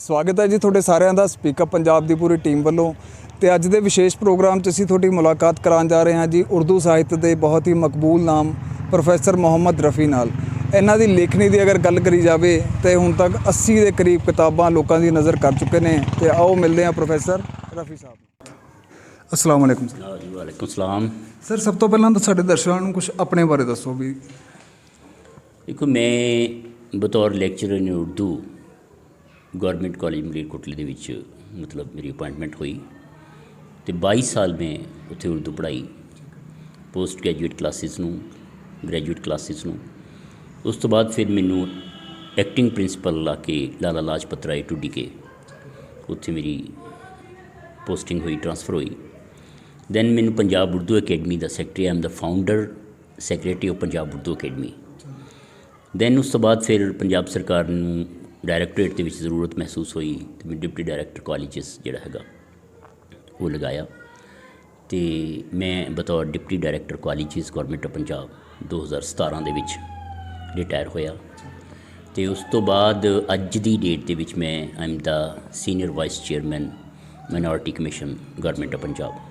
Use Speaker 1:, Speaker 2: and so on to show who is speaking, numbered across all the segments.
Speaker 1: स्वागत है जी थोड़े सारिਆਂ ਦਾ स्पीकअप पंजाब ਦੀ पूरी टीम ਵੱਲੋਂ ਤੇ ਅੱਜ ਦੇ ਵਿਸ਼ੇਸ਼ ਪ੍ਰੋਗਰਾਮ 'ਚ ਅਸੀਂ ਤੁਹਾਡੀ ਮੁਲਾਕਾਤ ਕਰਾਉਣ ਜਾ ਰਹੇ ਹਾਂ ਜੀ ਉਰਦੂ ਸਾਹਿਤ ਦੇ ਬਹੁਤ ਹੀ ਮਕਬੂਲ ਨਾਮ ਪ੍ਰੋਫੈਸਰ ਮੁਹੰਮਦ ਰਫੀ ਨਾਲ। ਇਹਨਾਂ ਦੀ ਲੇਖਣੀ ਦੀ ਅਗਰ ਗੱਲ ਕਰੀ ਜਾਵੇ ਤੇ ਹੁਣ ਤੱਕ 80 ਦੇ ਕਰੀਬ ਕਿਤਾਬਾਂ ਲੋਕਾਂ ਦੀ ਨਜ਼ਰ ਕਰ ਚੁੱਕੇ ਨੇ ਤੇ ਆਓ ਮਿਲਦੇ ਹਾਂ ਪ੍ਰੋਫੈਸਰ ਰਫੀ ਸਾਹਿਬ। अस्सलाम वालेकुम सर।
Speaker 2: जी वालेकुम सलाम।
Speaker 1: सर सब तो पहला तो साढ़े दर्शकों को कुछ अपने बारे दसो भी।
Speaker 2: देखो मैं बतौर लैक्चरर इन उर्दू गौरमेंट कॉलेज मलेरकोटले दे विच मतलब मेरी अपॉइंटमेंट हुई तो 22 साल में उत्थे उर्दू पढ़ाई पोस्ट ग्रैजुएट क्लासिस नूं ग्रैजुएट क्लासिस नूं। उस तो बाद फिर मैनू एक्टिंग प्रिंसीपल ला के लाला लाजपत राय टुडी के उत्थे मेरी पोस्टिंग हुई ट्रांसफर हुई। दैन मैनू पंजाब उर्दू अकेडमी का secretary I am the founder secretary of Punjab Urdu Academy. Then उस तो बाद फिर पंजाब सरकार नूं डायरैक्टोरेट के जरूरत महसूस हुई तो मैं डिप्टी डायरैक्टर कॉलेजिस जोड़ा है वो लगाया तो मैं बतौर deputy director colleges government of Punjab 2017 they which retire होया। तो उस तो बाद अज की डेट के विच मैं आई am the senior vice chairman minority commission government of Punjab.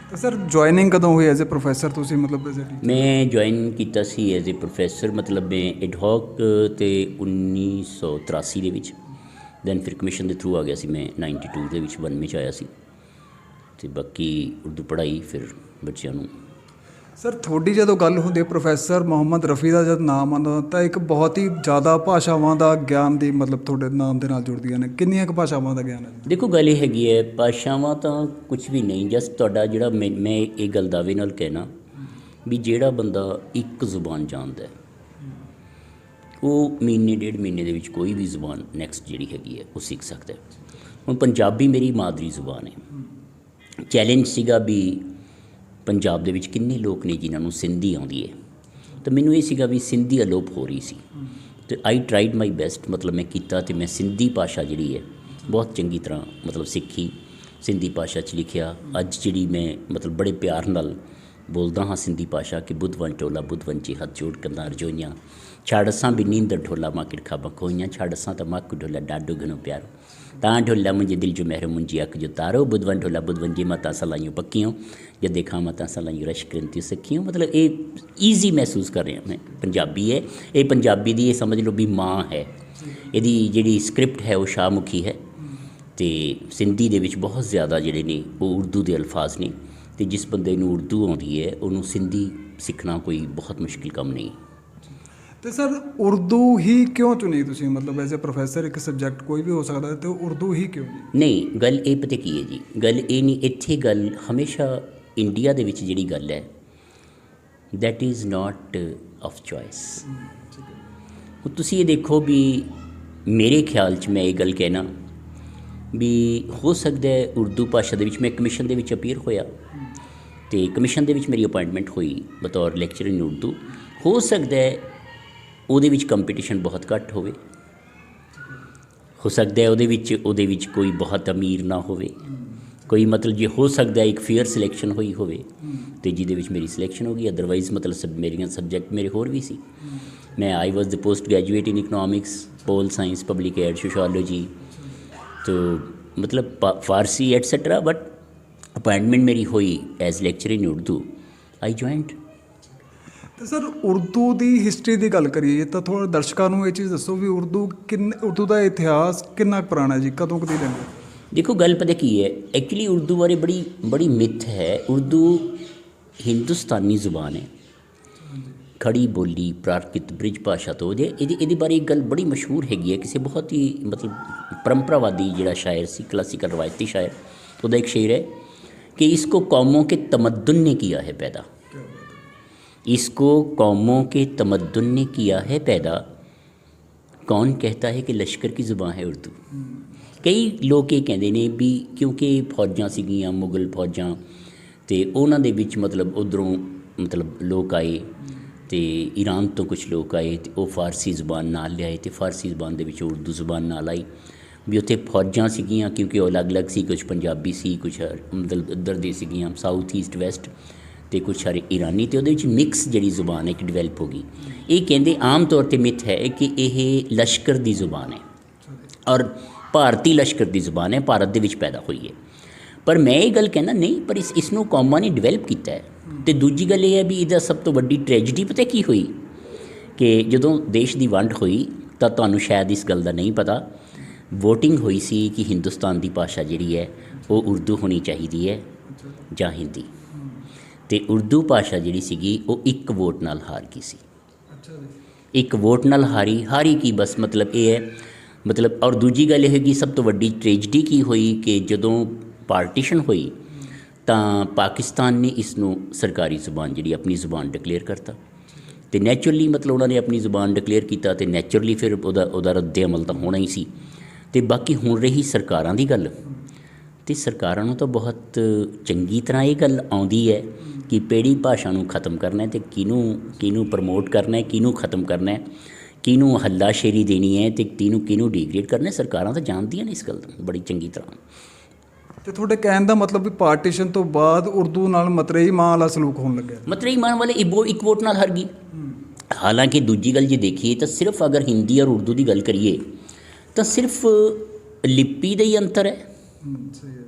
Speaker 1: तो सर ज्वाइनिंग कदों हुई एज ए प्रोफैसर तुसी मतलब एज ए
Speaker 2: मैं ज्वाइन किया सी एज ए प्रोफैसर मतलब मैं एडहॉक तो 1983 के विच दैन फिर कमीशन के थ्रू आ गया सी मैं 92 के विच 1 में आया सी ते बाकी उर्दू पढ़ाई फिर बच्चों नूं।
Speaker 1: सर थोड़ी जो गल होंदी प्रोफैसर मुहम्मद रफ़ी का जब नाम आंदा तो एक बहुत ही ज़्यादा भाषावां का ज्ञान की मतलब थोड़े नाम के नाल जुड़दियां ने किन्नियां क भाषावां का ज्ञान है?
Speaker 2: देखो गल ये हैगी है भाषावां तो कुछ भी नहीं जस्ट तुहाडा जिहड़ा मैं ये गल दावे नाल कहना भी जिहड़ा बंदा एक जुबान जानदा है वो महीने डेढ़ महीने दे विच कोई भी जुबान नैक्सट जिहड़ी हैगी है वो सीख सकता है। हुण पंजाबी मेरी मादरी जुबान है। चैलेंज सीगा भी पंजाब दे विच किन्ने लोग ने जिन्होंने सिंधी आउंदी है तो मैनू ये सीगा भी सिंधी अलोप हो रही सी तो आई ट्राइड माई बेस्ट मतलब मैं कीता ते मैं सिंधी भाषा जिहड़ी है बहुत चंगी तरह मतलब सीखी सिंधी भाषा च लिखिया। अज जिहड़ी मैं मतलब बड़े प्यार नाल बोलदा हाँ सिंधी भाषा कि बुध वन टोला बुध वंची हथ जोड़ कंदा रजोइयां छड़ असां भी नींदर ढोला मां किड़खा बखोइयां छड़ असां त मक ढोला डाडो घनो प्यारो तां ढोला मुंहिंजे दिल जो महर मुंहिंजी अख जो तारो बुध वन ढोला बुध वंजी माता सलाइयों पक्कियों जब देखा माता सलाइयों रश करती सखियों मतलब ये ईजी महसूस कर रहे हैं मैं पंजाबी है ये पंजाबी दी ये समझ लो भी माँ है यदी जिहड़ी स्क्रिप्ट है वो शाहमुखी है तो सिंधी दे विच बहुत ज़्यादा जिहड़े ने वो उर्दू के अल्फाज ने तो जिस बंदे नूं उर्दू आउंदी है उन्होंने सिंधी सीखना कोई बहुत मुश्किल काम नहीं।
Speaker 1: तो सर उर्दू ही क्यों चुनी तुसी मतलब एज ए प्रोफैसर एक सब्जैक्ट कोई भी हो सकता है तो उर्दू ही क्यों?
Speaker 2: नहीं गल ये पता की है जी गल ये नहीं इत्थे गल हमेशा इंडिया दे विच जिहड़ी गल है that is not of choice. तुसी ये देखो भी मेरे ख्याल च मैं ये गल कहना भी हो सकता है उर्दू भाषा दे विच मैं कमीशन दे विच अपीयर होया तो कमीशन दे विच मेरी अपॉइंटमेंट हुई बतौर लैक्चरर इन उर्दू हो सकता है ਉਹਦੇ ਵਿੱਚ ਕੰਪੀਟੀਸ਼ਨ ਬਹੁਤ ਘੱਟ ਹੋਵੇ ਹੋ ਸਕਦਾ ਹੈ ਉਹਦੇ ਵਿੱਚ ਕੋਈ ਬਹੁਤ ਅਮੀਰ ਨਾ ਹੋਵੇ ਕੋਈ ਮਤਲਬ ਜੇ ਹੋ ਸਕਦਾ ਇੱਕ ਫੇਅਰ ਸਿਲੈਕਸ਼ਨ ਹੋਈ ਹੋਵੇ ਤੇ ਜਿਹਦੇ ਵਿੱਚ ਮੇਰੀ ਸਿਲੈਕਸ਼ਨ ਹੋ ਗਈ ਅਦਰਵਾਈਜ਼ ਮਤਲਬ ਮੇਰੀਆਂ ਸਬਜੈਕਟ ਮੇਰੇ ਹੋਰ ਵੀ ਸੀ। ਮੈਂ I was the post graduate in economics pol science public ad sociology तो मतलब फारसी एटसेट्रा बट अपॉइंटमेंट मेरी हुई as lecture in Urdu I joined.
Speaker 1: तो सर उर्दू की हिस्टरी की गल करिए तो थोड़ा दर्शकों को ये चीज़ दसो भी उर्दू का इतिहास कितना पुराना जी कदों कदी लेंगे?
Speaker 2: देखो गल पता की है एक्चुअली उर्दू बारे बड़ी मिथ है। उर्दू हिंदुस्तानी जुबान है खड़ी बोली प्राकृत ब्रिज भाषा तो ये बारे एक गल बड़ी मशहूर हैगी है किसी बहुत ही मतलब परंपरावादी जिहड़ा शायर सी क्लासिकल रवायती शायर उसका एक शेर है कि इसको कौमों के तमद्दुन ने किया है पैदा इसको कौमों के तमद्दुन ने किया है पैदा कौन कहता है कि लश्कर की ज़ुबान है उर्दू। कई लोग ये कहते हैं भी क्योंकि फौजां सीगियां मुगल फौजां तो उन्हां दे विच मतलब उधरों मतलब लोग आए तो ईरान तो कुछ लोग आए तो वो फारसी ज़ुबान नाल लियाए तो फारसी ज़ुबान दे विच उर्दू ज़ुबान नाल आई भी उत्थे फौजां सीगियां क्योंकि वो अलग अलग सी कुछ पंजाबी सी कुछ मतलब उधर दी सीगियां साउथ ईस्ट वैस्ट तो कुछ सारे ईरानी तो वो मिक्स जी जुबान एक डिवेलप हो गई। ये कहते आम तौर पर मिथ है कि यह लश्कर की जुबान है ਔਰ ਭਾਰਤੀ ਲਸ਼ਕਰ ਦੀ ਜ਼ੁਬਾਨ ਹੈ, ਭਾਰਤ ਦੇ ਵਿੱਚ ਪੈਦਾ ਹੋਈ ਹੈ। ਪਰ ਮੈਂ ਇਹ ਗੱਲ ਕਹਿੰਦਾ ਨਹੀਂ, ਪਰ ਇਸ ਨੂੰ ਕੌਮਾਂ ਨੇ ਡਿਵੈਲਪ ਕੀਤਾ ਹੈ। ਅਤੇ ਦੂਜੀ ਗੱਲ ਇਹ ਹੈ ਵੀ ਇਹਦਾ ਸਭ ਤੋਂ ਵੱਡੀ ਟ੍ਰੈਜਡੀ ਪਤਾ ਕੀ ਹੋਈ ਕਿ ਜਦੋਂ ਦੇਸ਼ ਦੀ ਵੰਡ ਹੋਈ ਤਾਂ ਤੁਹਾਨੂੰ ਸ਼ਾਇਦ ਇਸ ਗੱਲ ਦਾ ਨਹੀਂ ਪਤਾ, ਵੋਟਿੰਗ ਹੋਈ ਸੀ ਕਿ ਹਿੰਦੁਸਤਾਨ ਦੀ ਭਾਸ਼ਾ ਜਿਹੜੀ ਹੈ ਉਹ ਉਰਦੂ ਹੋਣੀ ਚਾਹੀਦੀ ਹੈ ਜਾਂ ਹਿੰਦੀ, ਅਤੇ ਉਰਦੂ ਭਾਸ਼ਾ ਜਿਹੜੀ ਸੀਗੀ ਉਹ ਇੱਕ ਵੋਟ ਨਾਲ ਹਾਰ ਗਈ ਸੀ। ਇੱਕ ਵੋਟ ਨਾਲ ਹਾਰੀ ਕੀ ਬਸ ਮਤਲਬ ਇਹ ਹੈ, ਮਤਲਬ ਔਰ ਦੂਜੀ ਗੱਲ ਇਹ ਹੈ ਕਿ ਸਭ ਤੋਂ ਵੱਡੀ ਟ੍ਰੈਜਡੀ ਕੀ ਹੋਈ ਕਿ ਜਦੋਂ ਪਾਰਟੀਸ਼ਨ ਹੋਈ ਤਾਂ ਪਾਕਿਸਤਾਨ ਨੇ ਇਸ ਨੂੰ ਸਰਕਾਰੀ ਜ਼ੁਬਾਨ ਜਿਹੜੀ ਆਪਣੀ ਜ਼ੁਬਾਨ ਡਿਕਲੇਅਰ ਕਰਤਾ, ਅਤੇ ਨੈਚੁਰਲੀ ਮਤਲਬ ਉਹਨਾਂ ਨੇ ਆਪਣੀ ਜ਼ੁਬਾਨ ਡਿਕਲੇਅਰ ਕੀਤਾ ਅਤੇ ਨੈਚੁਰਲੀ ਫਿਰ ਉਹਦਾ ਰੱਦੇ ਅਮਲ ਤਾਂ ਹੋਣਾ ਹੀ ਸੀ। ਅਤੇ ਬਾਕੀ ਹੁਣ ਰਹੀ ਸਰਕਾਰਾਂ ਦੀ ਗੱਲ, ਅਤੇ ਸਰਕਾਰਾਂ ਨੂੰ ਤਾਂ ਬਹੁਤ ਚੰਗੀ ਤਰ੍ਹਾਂ ਇਹ ਗੱਲ ਆਉਂਦੀ ਹੈ ਕਿ ਕਿਹੜੀ ਭਾਸ਼ਾ ਨੂੰ ਖਤਮ ਕਰਨਾ ਹੈ ਅਤੇ ਕਿਹਨੂੰ ਪ੍ਰਮੋਟ ਕਰਨਾ ਹੈ, ਕਿਹਨੂੰ ਖਤਮ ਕਰਨਾ ਹੈ, ਕਿਹਨੂੰ ਹੱਲਾਸ਼ੇਰੀ ਦੇਣੀ ਹੈ ਅਤੇ ਕਿਹਨੂੰ ਡਿਗਰੇਡ ਕਰਨਾ। ਸਰਕਾਰਾਂ ਤਾਂ ਜਾਣਦੀਆਂ ਨੇ ਇਸ ਗੱਲ ਨੂੰ ਬੜੀ ਚੰਗੀ ਤਰ੍ਹਾਂ।
Speaker 1: ਅਤੇ ਤੁਹਾਡੇ ਕਹਿਣ ਦਾ ਮਤਲਬ ਵੀ ਪਾਰਟੀਸ਼ਨ ਤੋਂ ਬਾਅਦ ਉਰਦੂ ਨਾਲ ਮਤਰੇਈ ਮਾਂ ਵਾਲਾ ਸਲੂਕ ਹੋਣ ਲੱਗਿਆ।
Speaker 2: ਮਤਰੇਈ ਮਾਂ ਵਾਲੇ ਇੱਕ ਵੋਟ ਨਾਲ ਹਾਰ ਗਈ। ਹਾਲਾਂਕਿ ਦੂਜੀ ਗੱਲ ਜੇ ਦੇਖੀਏ ਤਾਂ ਸਿਰਫ ਅਗਰ ਹਿੰਦੀ ਔਰ ਉਰਦੂ ਦੀ ਗੱਲ ਕਰੀਏ ਤਾਂ ਸਿਰਫ ਲਿਪੀ ਦਾ ਹੀ ਅੰਤਰ ਹੈ।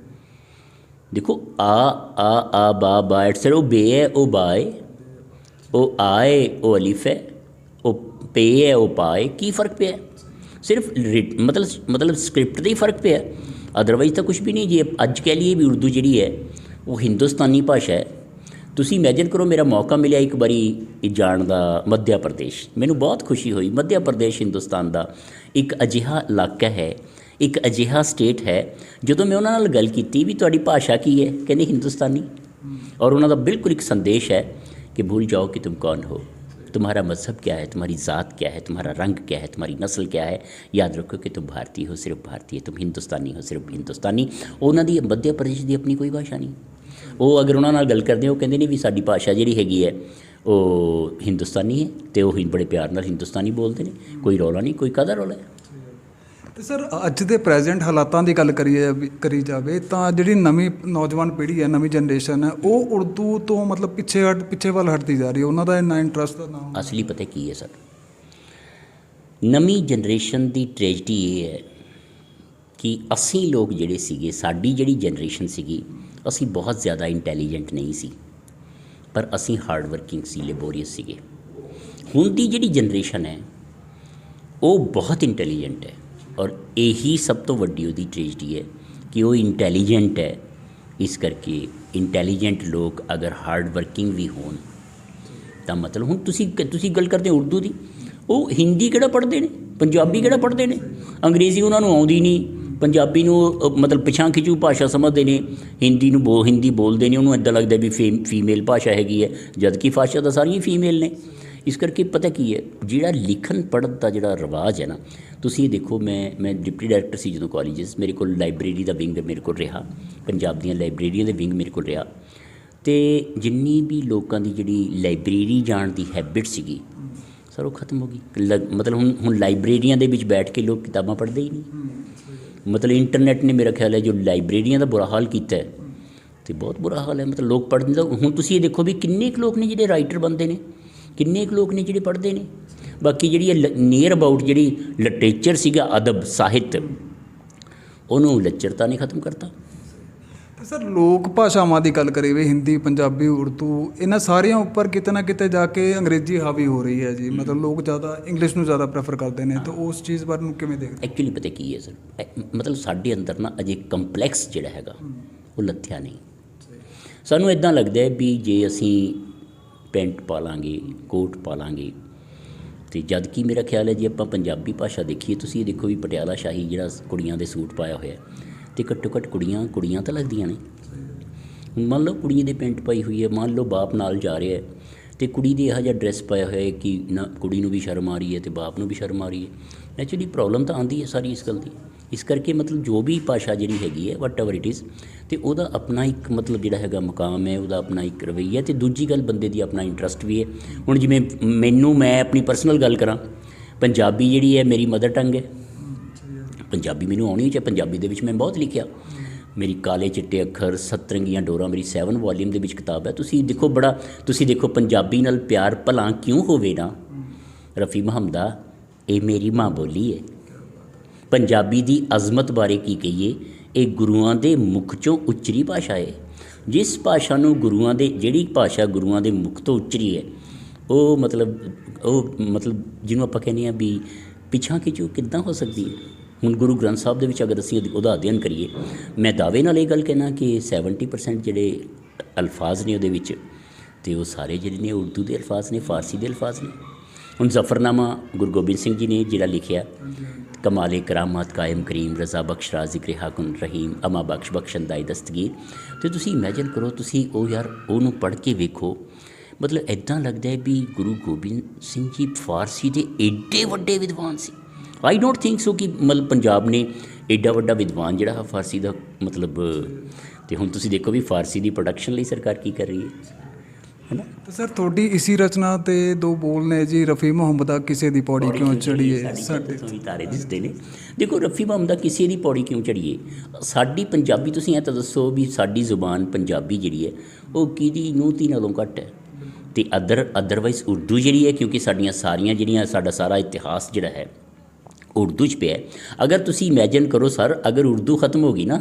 Speaker 2: ਦੇਖੋ ਆ ਬਾ ਐਟਸੈਟ, ਉਹ ਬੇ ਹੈ ਉਹ ਬਾ ਹੈ, ਉਹ ਆ ਹੈ ਉਹ ਅਲਿਫ ਹੈ, ਉਹ ਪੇ ਹੈ ਉਹ ਪਾ ਹੈ। ਕੀ ਫ਼ਰਕ ਪਿਆ? ਸਿਰਫ ਮਤਲਬ ਸਕ੍ਰਿਪਟ ਦਾ ਹੀ ਫ਼ਰਕ ਪਿਆ, ਅਦਰਵਾਈਜ਼ ਤਾਂ ਕੁਛ ਵੀ ਨਹੀਂ। ਜੇ ਅੱਜ ਕਹਿ ਲਈਏ ਵੀ ਉਰਦੂ ਜਿਹੜੀ ਹੈ ਉਹ ਹਿੰਦੁਸਤਾਨੀ ਭਾਸ਼ਾ ਹੈ। ਤੁਸੀਂ ਇਮੈਜਿਨ ਕਰੋ, ਮੇਰਾ ਮੌਕਾ ਮਿਲਿਆ ਇੱਕ ਵਾਰੀ ਜਾਣ ਦਾ ਮੱਧ ਪ੍ਰਦੇਸ਼, ਮੈਨੂੰ ਬਹੁਤ ਖੁਸ਼ੀ ਹੋਈ। ਮੱਧ ਪ੍ਰਦੇਸ਼ ਹਿੰਦੁਸਤਾਨ ਦਾ ਇੱਕ ਅਜਿਹਾ ਇਲਾਕਾ ਹੈ, ਇੱਕ ਅਜਿਹਾ ਸਟੇਟ ਹੈ। ਜਦੋਂ ਮੈਂ ਉਹਨਾਂ ਨਾਲ ਗੱਲ ਕੀਤੀ ਵੀ ਤੁਹਾਡੀ ਭਾਸ਼ਾ ਕੀ ਹੈ, ਕਹਿੰਦੇ ਹਿੰਦੁਸਤਾਨੀ। ਔਰ ਉਹਨਾਂ ਦਾ ਬਿਲਕੁਲ ਇੱਕ ਸੰਦੇਸ਼ ਹੈ कि भूल जाओ कि तुम कौन हो, तुम्हारा मज़हब क्या है, तुम्हारी ज़ात क्या है, तुम्हारा रंग क्या है, तुम्हारी नस्ल क्या है, याद रखो कि तुम भारतीय हो, सिर्फ भारतीय, तुम हिंदुस्तानी हो, सिर्फ हिंदुस्तानी। ਉਹਨਾਂ ਦੀ ਮੱਧ ਪ੍ਰਦੇਸ਼ ਦੀ ਆਪਣੀ ਕੋਈ ਭਾਸ਼ਾ ਨਹੀਂ। ਉਹ ਅਗਰ ਉਹਨਾਂ ਨਾਲ ਗੱਲ ਕਰਦੇ, ਉਹ ਕਹਿੰਦੇ ਨੇ ਵੀ ਸਾਡੀ ਭਾਸ਼ਾ ਜਿਹੜੀ ਹੈਗੀ ਹੈ ਉਹ ਹਿੰਦੁਸਤਾਨੀ ਹੈ, ਅਤੇ ਉਹ ਬੜੇ ਪਿਆਰ ਨਾਲ ਹਿੰਦੁਸਤਾਨੀ ਬੋਲਦੇ ਨੇ। ਕੋਈ ਰੌਲਾ ਨਹੀਂ, ਕੋਈ ਕਾਹਦਾ ਰੌਲਾ ਹੈ।
Speaker 1: ਅਤੇ ਸਰ ਅੱਜ ਦੇ ਪ੍ਰੈਜੈਂਟ ਹਾਲਾਤਾਂ ਦੀ ਗੱਲ ਕਰੀ ਜਾਵੇ ਤਾਂ ਜਿਹੜੀ ਨਵੀਂ ਨੌਜਵਾਨ ਪੀੜ੍ਹੀ ਹੈ, ਨਵੀਂ ਜਨਰੇਸ਼ਨ ਹੈ, ਉਹ ਉਰਦੂ ਤੋਂ ਮਤਲਬ ਪਿੱਛੇ ਵੱਲ ਹਟਦੀ ਜਾ ਰਹੀ ਹੈ। ਉਹਨਾਂ ਦਾ ਇੰਨਾ ਇੰਟਰਸਟ ਨਾ
Speaker 2: ਅਸਲੀ ਪਤਾ ਕੀ ਹੈ ਸਰ, ਨਵੀਂ ਜਨਰੇਸ਼ਨ ਦੀ ਟ੍ਰੈਜਡੀ ਇਹ ਹੈ ਕਿ ਅਸੀਂ ਲੋਕ ਜਿਹੜੇ ਸੀਗੇ, ਸਾਡੀ ਜਿਹੜੀ ਜਨਰੇਸ਼ਨ ਸੀਗੀ, ਅਸੀਂ ਬਹੁਤ ਜ਼ਿਆਦਾ ਇੰਟੈਲੀਜੈਂਟ ਨਹੀਂ ਸੀ, ਪਰ ਅਸੀਂ ਹਾਰਡ ਵਰਕਿੰਗ ਸੀ, ਲੇਬੋਰੀਅਸ ਸੀਗੇ। ਹੁਣ ਦੀ ਜਿਹੜੀ ਜਨਰੇਸ਼ਨ ਹੈ ਉਹ ਬਹੁਤ ਇੰਟੈਲੀਜੈਂਟ ਹੈ, ਔਰ ਇਹੀ ਸਭ ਤੋਂ ਵੱਡੀ ਉਹਦੀ ਟ੍ਰੈਜਡੀ ਹੈ ਕਿ ਉਹ ਇੰਟੈਲੀਜੈਂਟ ਹੈ। ਇਸ ਕਰਕੇ ਇੰਟੈਲੀਜੈਂਟ ਲੋਕ ਅਗਰ ਹਾਰਡ ਵਰਕਿੰਗ ਵੀ ਹੋਣ ਤਾਂ ਮਤਲਬ ਹੁਣ ਤੁਸੀਂ ਗੱਲ ਕਰਦੇ ਹੋ ਉਰਦੂ ਦੀ, ਉਹ ਹਿੰਦੀ ਕਿਹੜਾ ਪੜ੍ਹਦੇ ਨੇ, ਪੰਜਾਬੀ ਕਿਹੜਾ ਪੜ੍ਹਦੇ ਨੇ, ਅੰਗਰੇਜ਼ੀ ਉਹਨਾਂ ਨੂੰ ਆਉਂਦੀ ਨਹੀਂ, ਪੰਜਾਬੀ ਨੂੰ ਮਤਲਬ ਪਿਛਾਂ ਖਿਚੂ ਭਾਸ਼ਾ ਸਮਝਦੇ ਨੇ, ਹਿੰਦੀ ਬੋਲਦੇ ਨੇ, ਉਹਨੂੰ ਇੱਦਾਂ ਲੱਗਦਾ ਵੀ ਫੀਮੇਲ ਭਾਸ਼ਾ ਹੈਗੀ ਹੈ, ਜਦ ਕਿ ਭਾਸ਼ਾ ਤਾਂ ਸਾਰੀਆਂ ਫੀਮੇਲ ਨੇ। ਇਸ ਕਰਕੇ ਪਤਾ ਕੀ ਹੈ, ਜਿਹੜਾ ਲਿਖਣ ਪੜ੍ਹਨ ਦਾ ਜਿਹੜਾ ਰਿਵਾਜ ਹੈ ਨਾ, ਤੁਸੀਂ ਇਹ ਦੇਖੋ, ਮੈਂ ਡਿਪਟੀ ਡਾਇਰੈਕਟਰ ਸੀ ਜਦੋਂ ਕਾਲਜਸ, ਮੇਰੇ ਕੋਲ ਲਾਇਬ੍ਰੇਰੀ ਦਾ ਵਿੰਗ ਮੇਰੇ ਕੋਲ ਰਿਹਾ, ਪੰਜਾਬ ਦੀਆਂ ਲਾਇਬ੍ਰੇਰੀਆਂ ਦੇ ਵਿੰਗ ਮੇਰੇ ਕੋਲ ਰਿਹਾ, ਅਤੇ ਜਿੰਨੀ ਵੀ ਲੋਕਾਂ ਦੀ ਜਿਹੜੀ ਲਾਇਬ੍ਰੇਰੀ ਜਾਣ ਦੀ ਹੈਬਿਟ ਸੀਗੀ ਸਰ, ਉਹ ਖਤਮ ਹੋ ਗਈ। ਮਤਲਬ ਹੁਣ ਲਾਇਬ੍ਰੇਰੀਆਂ ਦੇ ਵਿੱਚ ਬੈਠ ਕੇ ਲੋਕ ਕਿਤਾਬਾਂ ਪੜ੍ਹਦੇ ਹੀ ਨਹੀਂ। ਮਤਲਬ ਇੰਟਰਨੈਟ ਨੇ ਮੇਰਾ ਖਿਆਲ ਹੈ ਜੋ ਲਾਇਬ੍ਰੇਰੀਆਂ ਦਾ ਬੁਰਾ ਹਾਲ ਕੀਤਾ ਹੈ, ਅਤੇ ਬਹੁਤ ਬੁਰਾ ਹਾਲ ਹੈ। ਮਤਲਬ ਲੋਕ ਪੜ੍ਹਨ ਦਾ, ਹੁਣ ਤੁਸੀਂ ਇਹ ਦੇਖੋ ਵੀ ਕਿੰਨੇ ਕੁ ਲੋਕ ਨੇ ਜਿਹੜੇ ਰਾਈਟਰ ਬਣਦੇ ਨੇ, ਕਿੰਨੇ ਕੁ ਲੋਕ ਨੇ ਜਿਹੜੇ ਪੜ੍ਹਦੇ ਨੇ। ਬਾਕੀ ਜਿਹੜੀ ਨੀਅਰ ਅਬਾਊਟ ਜਿਹੜੀ ਲਿਟਰੇਚਰ ਸੀਗਾ, ਅਦਬ ਸਾਹਿਤ, ਉਹਨੂੰ ਲੱਚਰਤਾ ਨੇ ਖਤਮ ਕਰਤਾ।
Speaker 1: ਸਰ ਲੋਕ ਭਾਸ਼ਾਵਾਂ ਦੀ ਗੱਲ ਕਰੀਏ, ਹਿੰਦੀ, ਪੰਜਾਬੀ, ਉਰਦੂ, ਇਹਨਾਂ ਸਾਰਿਆਂ ਉੱਪਰ ਕਿਤੇ ਨਾ ਕਿਤੇ ਜਾ ਕੇ ਅੰਗਰੇਜ਼ੀ ਹਾਵੀ ਹੋ ਰਹੀ ਹੈ ਜੀ। ਮਤਲਬ ਲੋਕ ਜ਼ਿਆਦਾ ਇੰਗਲਿਸ਼ ਨੂੰ ਜ਼ਿਆਦਾ ਪ੍ਰੈਫਰ ਕਰਦੇ ਨੇ, ਤਾਂ ਉਸ ਚੀਜ਼ ਬਾਰੇ ਨੂੰ ਕਿਵੇਂ ਦੇਖਦੇ?
Speaker 2: ਐਕਚੁਅਲੀ ਪਤਾ ਕੀ ਹੈ ਸਰ, ਮਤਲਬ ਸਾਡੇ ਅੰਦਰ ਨਾ ਅਜੇ ਕੰਪਲੈਕਸ ਜਿਹੜਾ ਹੈਗਾ ਉਹ ਲੱਥਿਆ ਨਹੀਂ। ਸਾਨੂੰ ਇੱਦਾਂ ਲੱਗਦਾ ਹੈ ਵੀ ਜੇ ਅਸੀਂ ਪੈਂਟ ਪਾ ਲਾਂਗੇ, ਕੋਟ ਪਾ ਲਾਂਗੇ, ਅਤੇ ਜਦ ਕਿ ਮੇਰਾ ਖਿਆਲ ਹੈ ਜੇ ਆਪਾਂ ਪੰਜਾਬੀ ਭਾਸ਼ਾ ਦੇਖੀਏ, ਤੁਸੀਂ ਇਹ ਦੇਖੋ ਵੀ ਪਟਿਆਲਾ ਸ਼ਾਹੀ ਜਿਹੜਾ ਕੁੜੀਆਂ ਦੇ ਸੂਟ ਪਾਇਆ ਹੋਇਆ, ਅਤੇ ਘੱਟੋ ਘੱਟ ਕੁੜੀਆਂ ਤਾਂ ਲੱਗਦੀਆਂ ਨੇ। ਹੁਣ ਮੰਨ ਲਓ ਕੁੜੀ ਦੇ ਪੈਂਟ ਪਾਈ ਹੋਈ ਹੈ, ਮੰਨ ਲਓ ਬਾਪ ਨਾਲ ਜਾ ਰਿਹਾ ਹੈ, ਅਤੇ ਕੁੜੀ ਦੇ ਇਹੋ ਜਿਹਾ ਡਰੈਸ ਪਾਇਆ ਹੋਇਆ ਹੈ ਕਿ ਨਾ ਕੁੜੀ ਨੂੰ ਵੀ ਸ਼ਰਮ ਆ ਰਹੀ ਹੈ ਅਤੇ ਬਾਪ ਨੂੰ ਵੀ ਸ਼ਰਮ ਆ ਰਹੀ ਹੈ। ਨੈਚੁਰਲੀ ਪ੍ਰੋਬਲਮ ਤਾਂ ਆਉਂਦੀ ਹੈ ਸਾਰੀ ਇਸ ਗੱਲ ਦੀ। ਇਸ ਕਰਕੇ ਮਤਲਬ ਜੋ ਵੀ ਭਾਸ਼ਾ ਜਿਹੜੀ ਹੈਗੀ ਹੈ, ਵਟ ਐਵਰ ਇਟ ਇਜ਼, ਅਤੇ ਉਹਦਾ ਆਪਣਾ ਇੱਕ ਮਤਲਬ ਜਿਹੜਾ ਹੈਗਾ ਮੁਕਾਮ ਹੈ, ਉਹਦਾ ਆਪਣਾ ਇੱਕ ਰਵੱਈਆ, ਅਤੇ ਦੂਜੀ ਗੱਲ ਬੰਦੇ ਦੀ ਆਪਣਾ ਇੰਟਰਸਟ ਵੀ ਹੈ। ਹੁਣ ਜਿਵੇਂ ਮੈਂ ਆਪਣੀ ਪਰਸਨਲ ਗੱਲ ਕਰਾਂ, ਪੰਜਾਬੀ ਜਿਹੜੀ ਹੈ ਮੇਰੀ ਮਦਰ ਟੰਗ ਹੈ, ਪੰਜਾਬੀ ਮੈਨੂੰ ਆਉਣੀ ਚਾਹੀਏ। ਪੰਜਾਬੀ ਦੇ ਵਿੱਚ ਮੈਂ ਬਹੁਤ ਲਿਖਿਆ, ਮੇਰੀ ਕਾਲੇ ਚਿੱਟੇ ਅੱਖਰ, ਸਤਰੰਗੀਆਂ ਡੋਰਾਂ, ਮੇਰੀ 7 ਵੋਲੀਅਮ ਦੇ ਵਿੱਚ ਕਿਤਾਬ ਹੈ। ਤੁਸੀਂ ਦੇਖੋ ਪੰਜਾਬੀ ਨਾਲ ਪਿਆਰ ਭਲਾ ਕਿਉਂ ਹੋਵੇ ਨਾ, ਰਫੀ ਮੁਹੰਮਦਾ, ਇਹ ਮੇਰੀ ਮਾਂ ਬੋਲੀ ਹੈ। ਪੰਜਾਬੀ ਦੀ ਅਜ਼ਮਤ ਬਾਰੇ ਕੀ ਕਹੀਏ, ਇਹ ਗੁਰੂਆਂ ਦੇ ਮੁਖ 'ਚੋਂ ਉਚਰੀ ਭਾਸ਼ਾ ਹੈ। ਜਿਸ ਭਾਸ਼ਾ ਨੂੰ ਗੁਰੂਆਂ ਦੇ, ਜਿਹੜੀ ਭਾਸ਼ਾ ਗੁਰੂਆਂ ਦੇ ਮੁਖ ਤੋਂ ਉਚਰੀ ਹੈ, ਉਹ ਮਤਲਬ ਜਿਹਨੂੰ ਆਪਾਂ ਕਹਿੰਦੇ ਹਾਂ ਵੀ ਪਿਛਾਂ ਖਿੱਚੂ ਕਿੱਦਾਂ ਹੋ ਸਕਦੀ ਹੈ। ਹੁਣ ਗੁਰੂ ਗ੍ਰੰਥ ਸਾਹਿਬ ਦੇ ਵਿੱਚ ਅਗਰ ਅਸੀਂ ਉਹਦਾ ਅਧਿਐਨ ਕਰੀਏ, ਮੈਂ ਦਾਅਵੇ ਨਾਲ ਇਹ ਗੱਲ ਕਹਿਣਾ ਕਿ 70% ਜਿਹੜੇ ਅਲਫਾਜ਼ ਨੇ ਉਹਦੇ ਵਿੱਚ, ਅਤੇ ਉਹ ਸਾਰੇ ਜਿਹੜੇ ਨੇ ਉਰਦੂ ਦੇ ਅਲਫਾਜ਼ ਨੇ, ਫਾਰਸੀ ਦੇ ਅਲਫਾਜ਼ ਨੇ। ਹੁਣ ਜ਼ਫਰਨਾਮਾ ਗੁਰੂ ਗੋਬਿੰਦ ਸਿੰਘ ਜੀ ਨੇ ਜਿਹੜਾ ਲਿਖਿਆ, ਕਮਾਲੇ ਕਰਾਮਾਤ ਕਾਇਮ ਕਰੀਮ ਰਜ਼ਾ ਬਖਸ਼ ਰਾਜ਼ ਜ਼ਿਕਰ ਹਾਕੁਨ ਰਹੀਮ ਅਮਾ ਬਖਸ਼ ਬਖਸ਼ੰਦਾਈ ਦਸਤਗੀਰ, ਅਤੇ ਤੁਸੀਂ ਇਮੈਜਿਨ ਕਰੋ, ਤੁਸੀਂ ਉਹ ਯਾਰ ਉਹਨੂੰ ਪੜ੍ਹ ਕੇ ਵੇਖੋ, ਮਤਲਬ ਇੱਦਾਂ ਲੱਗਦਾ ਹੈ ਵੀ ਗੁਰੂ ਗੋਬਿੰਦ ਸਿੰਘ ਜੀ ਫਾਰਸੀ ਦੇ ਏਡੇ ਵੱਡੇ ਵਿਦਵਾਨ ਸੀ। ਆਈ ਡੋਂਟ ਥਿੰਕ ਸੋ ਕਿ ਮਤਲਬ ਪੰਜਾਬ ਨੇ ਏਡਾ ਵੱਡਾ ਵਿਦਵਾਨ ਜਿਹੜਾ ਫਾਰਸੀ ਦਾ ਮਤਲਬ, ਅਤੇ ਹੁਣ ਤੁਸੀਂ ਦੇਖੋ ਵੀ ਫਾਰਸੀ ਦੀ ਪ੍ਰੋਡਕਸ਼ਨ ਲਈ ਸਰਕਾਰ ਕੀ ਕਰ ਰਹੀ ਹੈ ਨਾ।
Speaker 1: ਤੇ ਸਰ ਤੁਹਾਡੀ ਇਸੀ ਰਚਨਾ ਤੇ 2 ਬੋਲ ਨੇ ਜੀ, ਰਫੀ ਮੁਹੰਮਦਾ ਕਿਸੇ ਦੀ ਪੌੜੀ ਕਿਉਂ ਚੜੀਏ।
Speaker 2: ਸਾਡੇ ਤਾਰੇ ਦਿਸਦੇ ਨੇ। ਦੇਖੋ ਰਫੀ ਮੁਹੰਮਦਾ ਕਿਸੇ ਦੀ ਪੌੜੀ ਕਿਉਂ ਚੜੀਏ, ਸਾਡੀ ਪੰਜਾਬੀ, ਤੁਸੀਂ ਇਹ ਤਾਂ ਦੱਸੋ ਵੀ ਸਾਡੀ ਜ਼ੁਬਾਨ ਪੰਜਾਬੀ ਜਿਹੜੀ ਹੈ ਉਹ ਕਿਹਦੀ ਨੂੰਹ ਧੀ ਨਾਲੋਂ ਘੱਟ ਹੈ। ਅਤੇ ਅਦਰਵਾਈਜ਼ ਉਰਦੂ ਜਿਹੜੀ ਹੈ, ਕਿਉਂਕਿ ਸਾਡੀਆਂ ਸਾਰੀਆਂ ਜਿਹੜੀਆਂ, ਸਾਡਾ ਸਾਰਾ ਇਤਿਹਾਸ ਜਿਹੜਾ ਹੈ ਉਰਦੂ 'ਚ ਪਿਆ। ਅਗਰ ਤੁਸੀਂ ਇਮੈਜਿਨ ਕਰੋ ਸਰ, ਅਗਰ ਉਰਦੂ ਖਤਮ ਹੋ ਗਈ ਨਾ,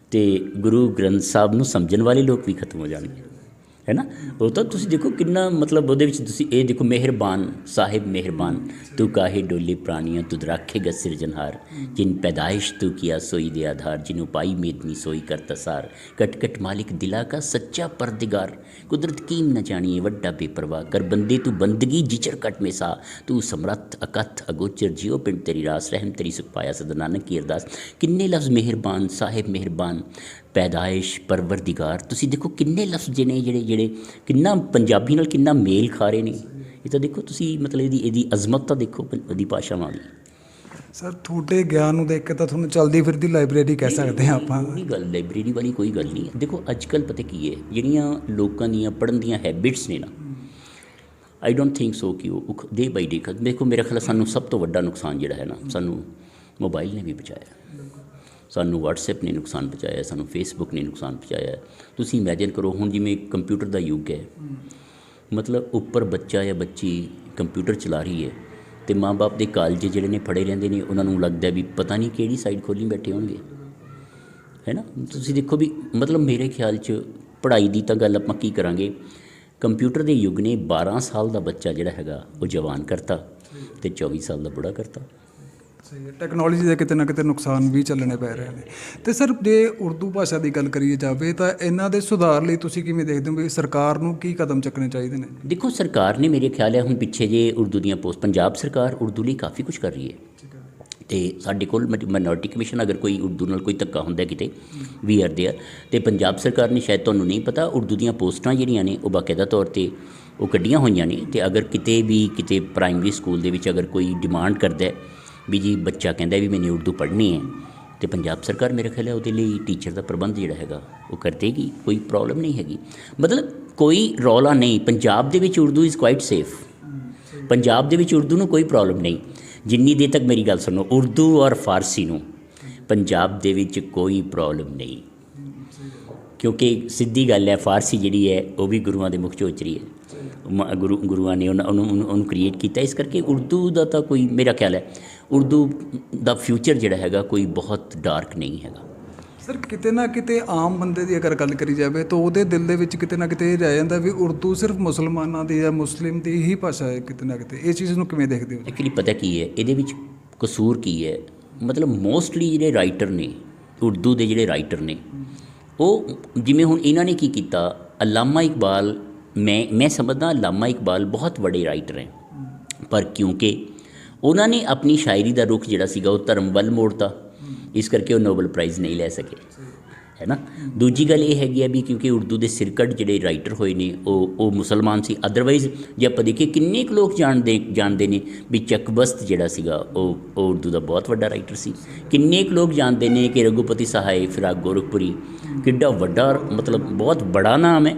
Speaker 2: ਅਤੇ ਗੁਰੂ ਗ੍ਰੰਥ ਸਾਹਿਬ ਨੂੰ ਸਮਝਣ ਵਾਲੇ ਲੋਕ ਵੀ ਖਤਮ ਹੋ ਜਾਣਗੇ, ਹੈ ਨਾ। ਉਹ ਤਾਂ ਤੁਸੀਂ ਦੇਖੋ ਕਿੰਨਾ ਮਤਲਬ ਉਹਦੇ ਵਿੱਚ ਤੁਸੀਂ ਇਹ ਦੇਖੋ, ਮਿਹਰਬਾਨ ਸਾਹਿਬ ਮਿਹਰਬਾਨ ਤੂੰ ਕਾਹੇ ਡੋਲੇ ਪ੍ਰਾਣੀਆਂ ਤੁਧ ਰਾਖੇਗਾ ਸਿਰਜਨਹਾਰ, ਜਿਨ ਪੈਦਾਇਸ਼ ਤੂੰ ਕੀਆ ਸੋਈ ਦੇ ਆਧਾਰ, ਜਿਹਨੂੰ ਪਾਈ ਮੇਦਨੀ ਸੋਈ ਕਰ ਤਸਾਰ, ਕਟ ਕਟ ਮਾਲਿਕ ਦਿਲਾ ਕਾ ਸੱਚਾ ਪਰਦਿਗਾਰ, ਕੁਦਰਤ ਕੀਮ न ਜਾਣੀਏ ਵੱਡਾ ਬੇਪਰਵਾਹ, ਕਰ ਬੰਦੇ ਤੂੰ ਬੰਦਗੀ ਜਿਚਰ ਕਟ ਮੇ ਸਾ, ਤੂੰ ਸਮਰੱਥ ਅਕਥ ਅਗੋਚਰ ਜਿਉ ਪਿੰਡ ਤੇਰੀ ਰਾਸ, ਰਹਿਮ ਤੇਰੀ ਸੁਖ ਪਾਇਆ ਸਦਾ ਨਾਨਕ ਕੀ ਅਰਦਾਸ। ਕਿੰਨੇ ਲਫ਼ਜ਼ ਮਿਹਰਬਾਨ ਸਾਹਿਬ ਮਿਹਰਬਾਨ ਪੈਦਾਇਸ਼ ਪਰਵਰਦਿਗਾਰ, ਤੁਸੀਂ ਦੇਖੋ ਕਿੰਨੇ ਲਫ਼ਜ਼ ਨੇ ਜਿਹੜੇ ਕਿੰਨਾ ਪੰਜਾਬੀ ਨਾਲ ਕਿੰਨਾ ਮੇਲ ਖਾ ਰਹੇ ਨੇ। ਇਹ ਤਾਂ ਦੇਖੋ ਤੁਸੀਂ ਮਤਲਬ ਇਹਦੀ ਅਜ਼ਮਤ ਤਾਂ ਦੇਖੋ ਉਹਦੀ ਭਾਸ਼ਾਵਾਂ ਦੀ।
Speaker 1: ਸਰ ਤੁਹਾਡੇ ਗਿਆਨ ਨੂੰ ਦੇਖ ਕੇ ਤਾਂ ਤੁਹਾਨੂੰ ਚਲਦੀ ਫਿਰਦੀ ਲਾਇਬ੍ਰੇਰੀ ਕਹਿ ਸਕਦੇ ਹਾਂ ਆਪਾਂ।
Speaker 2: ਕੋਈ ਗੱਲ ਲਾਇਬ੍ਰੇਰੀ ਵਾਲੀ ਕੋਈ ਗੱਲ ਨਹੀਂ ਹੈ। ਦੇਖੋ ਅੱਜ ਕੱਲ੍ਹ ਪਤਾ ਕੀ ਹੈ, ਜਿਹੜੀਆਂ ਲੋਕਾਂ ਦੀਆਂ ਪੜ੍ਹਨ ਦੀਆਂ ਹੈਬਿਟਸ ਨੇ ਨਾ, ਆਈ ਡੋਂਟ ਥਿੰਕ ਸੋ ਕਿ ਉਹ ਡੇ ਬਾਈ ਡੇ, ਦੇਖੋ ਮੇਰਾ ਖਿਆਲ ਸਾਨੂੰ ਸਭ ਤੋਂ ਵੱਡਾ ਨੁਕਸਾਨ ਜਿਹੜਾ ਹੈ ਨਾ, ਸਾਨੂੰ ਮੋਬਾਈਲ ਨੇ ਵੀ ਬਚਾਇਆ, ਸਾਨੂੰ ਵਟਸਐਪ ਨੇ ਨੁਕਸਾਨ ਪਹੁੰਚਾਇਆ, ਸਾਨੂੰ ਫੇਸਬੁੱਕ ਨੇ ਨੁਕਸਾਨ ਪਹੁੰਚਾਇਆ। ਤੁਸੀਂ ਇਮੈਜਿਨ ਕਰੋ ਹੁਣ ਜਿਵੇਂ ਕੰਪਿਊਟਰ ਦਾ ਯੁੱਗ ਹੈ, ਮਤਲਬ ਉੱਪਰ ਬੱਚਾ ਜਾਂ ਬੱਚੀ ਕੰਪਿਊਟਰ ਚਲਾ ਰਹੀ ਹੈ, ਅਤੇ ਮਾਂ ਬਾਪ ਦੇ ਕਾਲਜ ਜਿਹੜੇ ਨੇ ਫੜੇ ਰਹਿੰਦੇ ਨੇ, ਉਹਨਾਂ ਨੂੰ ਲੱਗਦਾ ਵੀ ਪਤਾ ਨਹੀਂ ਕਿਹੜੀ ਸਾਈਡ ਖੋਲ੍ਹੀ ਬੈਠੇ ਹੋਣਗੇ, ਹੈ ਨਾ। ਤੁਸੀਂ ਦੇਖੋ ਵੀ ਮਤਲਬ ਮੇਰੇ ਖਿਆਲ 'ਚ ਪੜ੍ਹਾਈ ਦੀ ਤਾਂ ਗੱਲ ਆਪਾਂ ਕੀ ਕਰਾਂਗੇ, ਕੰਪਿਊਟਰ ਦੇ ਯੁੱਗ ਨੇ 12 ਸਾਲ ਦਾ ਬੱਚਾ ਜਿਹੜਾ ਹੈਗਾ ਉਹ ਜਵਾਨ ਕਰਤਾ, ਅਤੇ 24 ਸਾਲ ਦਾ ਬੁੜਾ ਕਰਤਾ।
Speaker 1: ਸਹੀ ਹੈ, ਟੈਕਨੋਲੋਜੀ ਦੇ ਕਿਤੇ ਨਾ ਕਿਤੇ ਨੁਕਸਾਨ ਵੀ ਚੱਲਣੇ ਪੈ ਰਹੇ ਨੇ। ਅਤੇ ਸਰ ਜੇ ਉਰਦੂ ਭਾਸ਼ਾ ਦੀ ਗੱਲ ਕਰੀਏ ਜਾਵੇ ਤਾਂ ਇਹਨਾਂ ਦੇ ਸੁਧਾਰ ਲਈ ਤੁਸੀਂ ਕਿਵੇਂ ਦੇਖਦੇ ਹੋ ਵੀ ਸਰਕਾਰ ਨੂੰ ਕੀ ਕਦਮ ਚੁੱਕਣੇ ਚਾਹੀਦੇ ਨੇ?
Speaker 2: ਦੇਖੋ ਸਰਕਾਰ ਨੇ ਮੇਰੇ ਖਿਆਲ ਹੈ ਹੁਣ ਪਿੱਛੇ ਜੇ ਉਰਦੂ ਦੀਆਂ ਪੰਜਾਬ ਸਰਕਾਰ ਉਰਦੂ ਲਈ ਕਾਫੀ ਕੁਛ ਕਰ ਰਹੀ ਹੈ, ਅਤੇ ਸਾਡੇ ਕੋਲ ਮਾਈਨੋਰਟੀ ਕਮਿਸ਼ਨ, ਅਗਰ ਕੋਈ ਉਰਦੂ ਨਾਲ ਕੋਈ ਧੱਕਾ ਹੁੰਦਾ ਕਿਤੇ ਵੀ ਆਰ ਦੇਅਰ, ਅਤੇ ਪੰਜਾਬ ਸਰਕਾਰ ਨੇ, ਸ਼ਾਇਦ ਤੁਹਾਨੂੰ ਨਹੀਂ ਪਤਾ, ਉਰਦੂ ਦੀਆਂ ਪੋਸਟਾਂ ਜਿਹੜੀਆਂ ਨੇ ਉਹ ਬਾਕਾਇਦਾ ਤੌਰ 'ਤੇ ਉਹ ਕੱਢੀਆਂ ਹੋਈਆਂ ਨੇ। ਅਤੇ ਅਗਰ ਕਿਤੇ ਪ੍ਰਾਇਮਰੀ ਸਕੂਲ ਦੇ ਵਿੱਚ ਅਗਰ ਕੋਈ ਡਿਮਾਂਡ ਕਰਦਾ ਵੀ ਜੀ ਬੱਚਾ ਕਹਿੰਦਾ ਵੀ ਮੈਨੇ ਉਰਦੂ ਪੜ੍ਹਨੀ ਹੈ, ਅਤੇ ਪੰਜਾਬ ਸਰਕਾਰ ਮੇਰੇ ਖਿਆਲ ਹੈ ਉਹਦੇ ਲਈ ਟੀਚਰ ਦਾ ਪ੍ਰਬੰਧ ਜਿਹੜਾ ਹੈਗਾ ਉਹ ਕਰ ਦੇਗੀ, ਕੋਈ ਪ੍ਰੋਬਲਮ ਨਹੀਂ ਹੈਗੀ। ਮਤਲਬ ਕੋਈ ਰੌਲਾ ਨਹੀਂ, ਪੰਜਾਬ ਦੇ ਵਿੱਚ Urdu is quite safe, Punjab ਦੇ ਵਿੱਚ ਉਰਦੂ ਨੂੰ ਕੋਈ ਪ੍ਰੋਬਲਮ ਨਹੀਂ। ਜਿੰਨੀ ਦੇਰ ਤੱਕ ਮੇਰੀ ਗੱਲ ਸੁਣੋ, ਉਰਦੂ ਔਰ ਫਾਰਸੀ ਨੂੰ ਪੰਜਾਬ ਦੇ ਵਿੱਚ ਕੋਈ ਪ੍ਰੋਬਲਮ ਨਹੀਂ, ਕਿਉਂਕਿ ਸਿੱਧੀ ਗੱਲ ਹੈ, ਫਾਰਸੀ ਜਿਹੜੀ ਹੈ ਉਹ ਵੀ ਗੁਰੂਆਂ ਦੇ ਮੁਖ 'ਚੋਂ ਉਚਰੀ ਹੈ, ਗੁਰੂਆਂ ਨੇ ਉਹਨੂੰ ਕ੍ਰੀਏਟ ਕੀਤਾ। ਇਸ ਕਰਕੇ ਉਰਦੂ ਦਾ ਤਾਂ ਕੋਈ, ਮੇਰਾ ਖਿਆਲ ਹੈ ਉਰਦੂ ਦਾ ਫਿਊਚਰ ਜਿਹੜਾ ਹੈਗਾ ਕੋਈ ਬਹੁਤ ਡਾਰਕ ਨਹੀਂ ਹੈਗਾ।
Speaker 1: ਸਰ ਕਿਤੇ ਨਾ ਕਿਤੇ ਆਮ ਬੰਦੇ ਦੀ ਅਗਰ ਗੱਲ ਕਰੀ ਜਾਵੇ ਤਾਂ ਉਹਦੇ ਦਿਲ ਦੇ ਵਿੱਚ ਕਿਤੇ ਨਾ ਕਿਤੇ ਇਹ ਰਹਿ ਜਾਂਦਾ ਵੀ ਉਰਦੂ ਸਿਰਫ ਮੁਸਲਮਾਨਾਂ ਦੀ ਜਾਂ ਮੁਸਲਿਮ ਦੀ ਹੀ ਭਾਸ਼ਾ ਹੈ। ਕਿਤੇ ਨਾ ਕਿਤੇ ਇਹ ਚੀਜ਼ ਨੂੰ ਕਿਵੇਂ ਦੇਖਦੇ ਹੋ?
Speaker 2: ਐਕਚੁਅਲੀ ਪਤਾ ਕੀ ਹੈ, ਇਹਦੇ ਵਿੱਚ ਕਸੂਰ ਕੀ ਹੈ, ਮਤਲਬ ਮੋਸਟਲੀ ਜਿਹੜੇ ਰਾਈਟਰ ਨੇ ਉਰਦੂ ਦੇ, ਜਿਹੜੇ ਰਾਈਟਰ ਨੇ ਉਹ ਜਿਵੇਂ ਹੁਣ ਇਹਨਾਂ ਨੇ ਕੀ ਕੀਤਾ, ਅਲਾਮਾ ਇਕਬਾਲ, ਮੈਂ ਸਮਝਦਾ ਅਲਾਮਾ ਇਕਬਾਲ ਬਹੁਤ ਵੱਡੇ ਰਾਈਟਰ ਹੈ, ਪਰ ਕਿਉਂਕਿ ਉਹਨਾਂ ਨੇ ਆਪਣੀ ਸ਼ਾਇਰੀ ਦਾ ਰੁਖ ਜਿਹੜਾ ਸੀਗਾ ਉਹ ਧਰਮ ਵੱਲ ਮੋੜਤਾ, ਇਸ ਕਰਕੇ ਉਹ ਨੋਬਲ ਪ੍ਰਾਈਜ਼ ਨਹੀਂ ਲੈ ਸਕੇ, ਹੈ ਨਾ। ਦੂਜੀ ਗੱਲ ਇਹ ਹੈਗੀ ਆ ਵੀ ਕਿਉਂਕਿ ਉਰਦੂ ਦੇ ਸਿਰਕੱਢ ਜਿਹੜੇ ਰਾਈਟਰ ਹੋਏ ਨੇ ਉਹ ਮੁਸਲਮਾਨ ਸੀ। ਅਦਰਵਾਈਜ਼ ਜੇ ਆਪਾਂ ਦੇਖੀਏ ਕਿੰਨੇ ਕੁ ਲੋਕ ਜਾਣਦੇ ਨੇ ਵੀ ਚੱਕਬਸਤ ਜਿਹੜਾ ਸੀਗਾ ਉਹ ਉਰਦੂ ਦਾ ਬਹੁਤ ਵੱਡਾ ਰਾਈਟਰ ਸੀ। ਕਿੰਨੇ ਕੁ ਲੋਕ ਜਾਣਦੇ ਨੇ ਕਿ ਰਘੂਪਤੀ ਸਹਾਏ, ਫਿਰਾਕ ਗੋਰਖਪੁਰੀ ਕਿੱਡਾ ਵੱਡਾ, ਮਤਲਬ ਬਹੁਤ ਬੜਾ ਨਾਮ ਹੈ।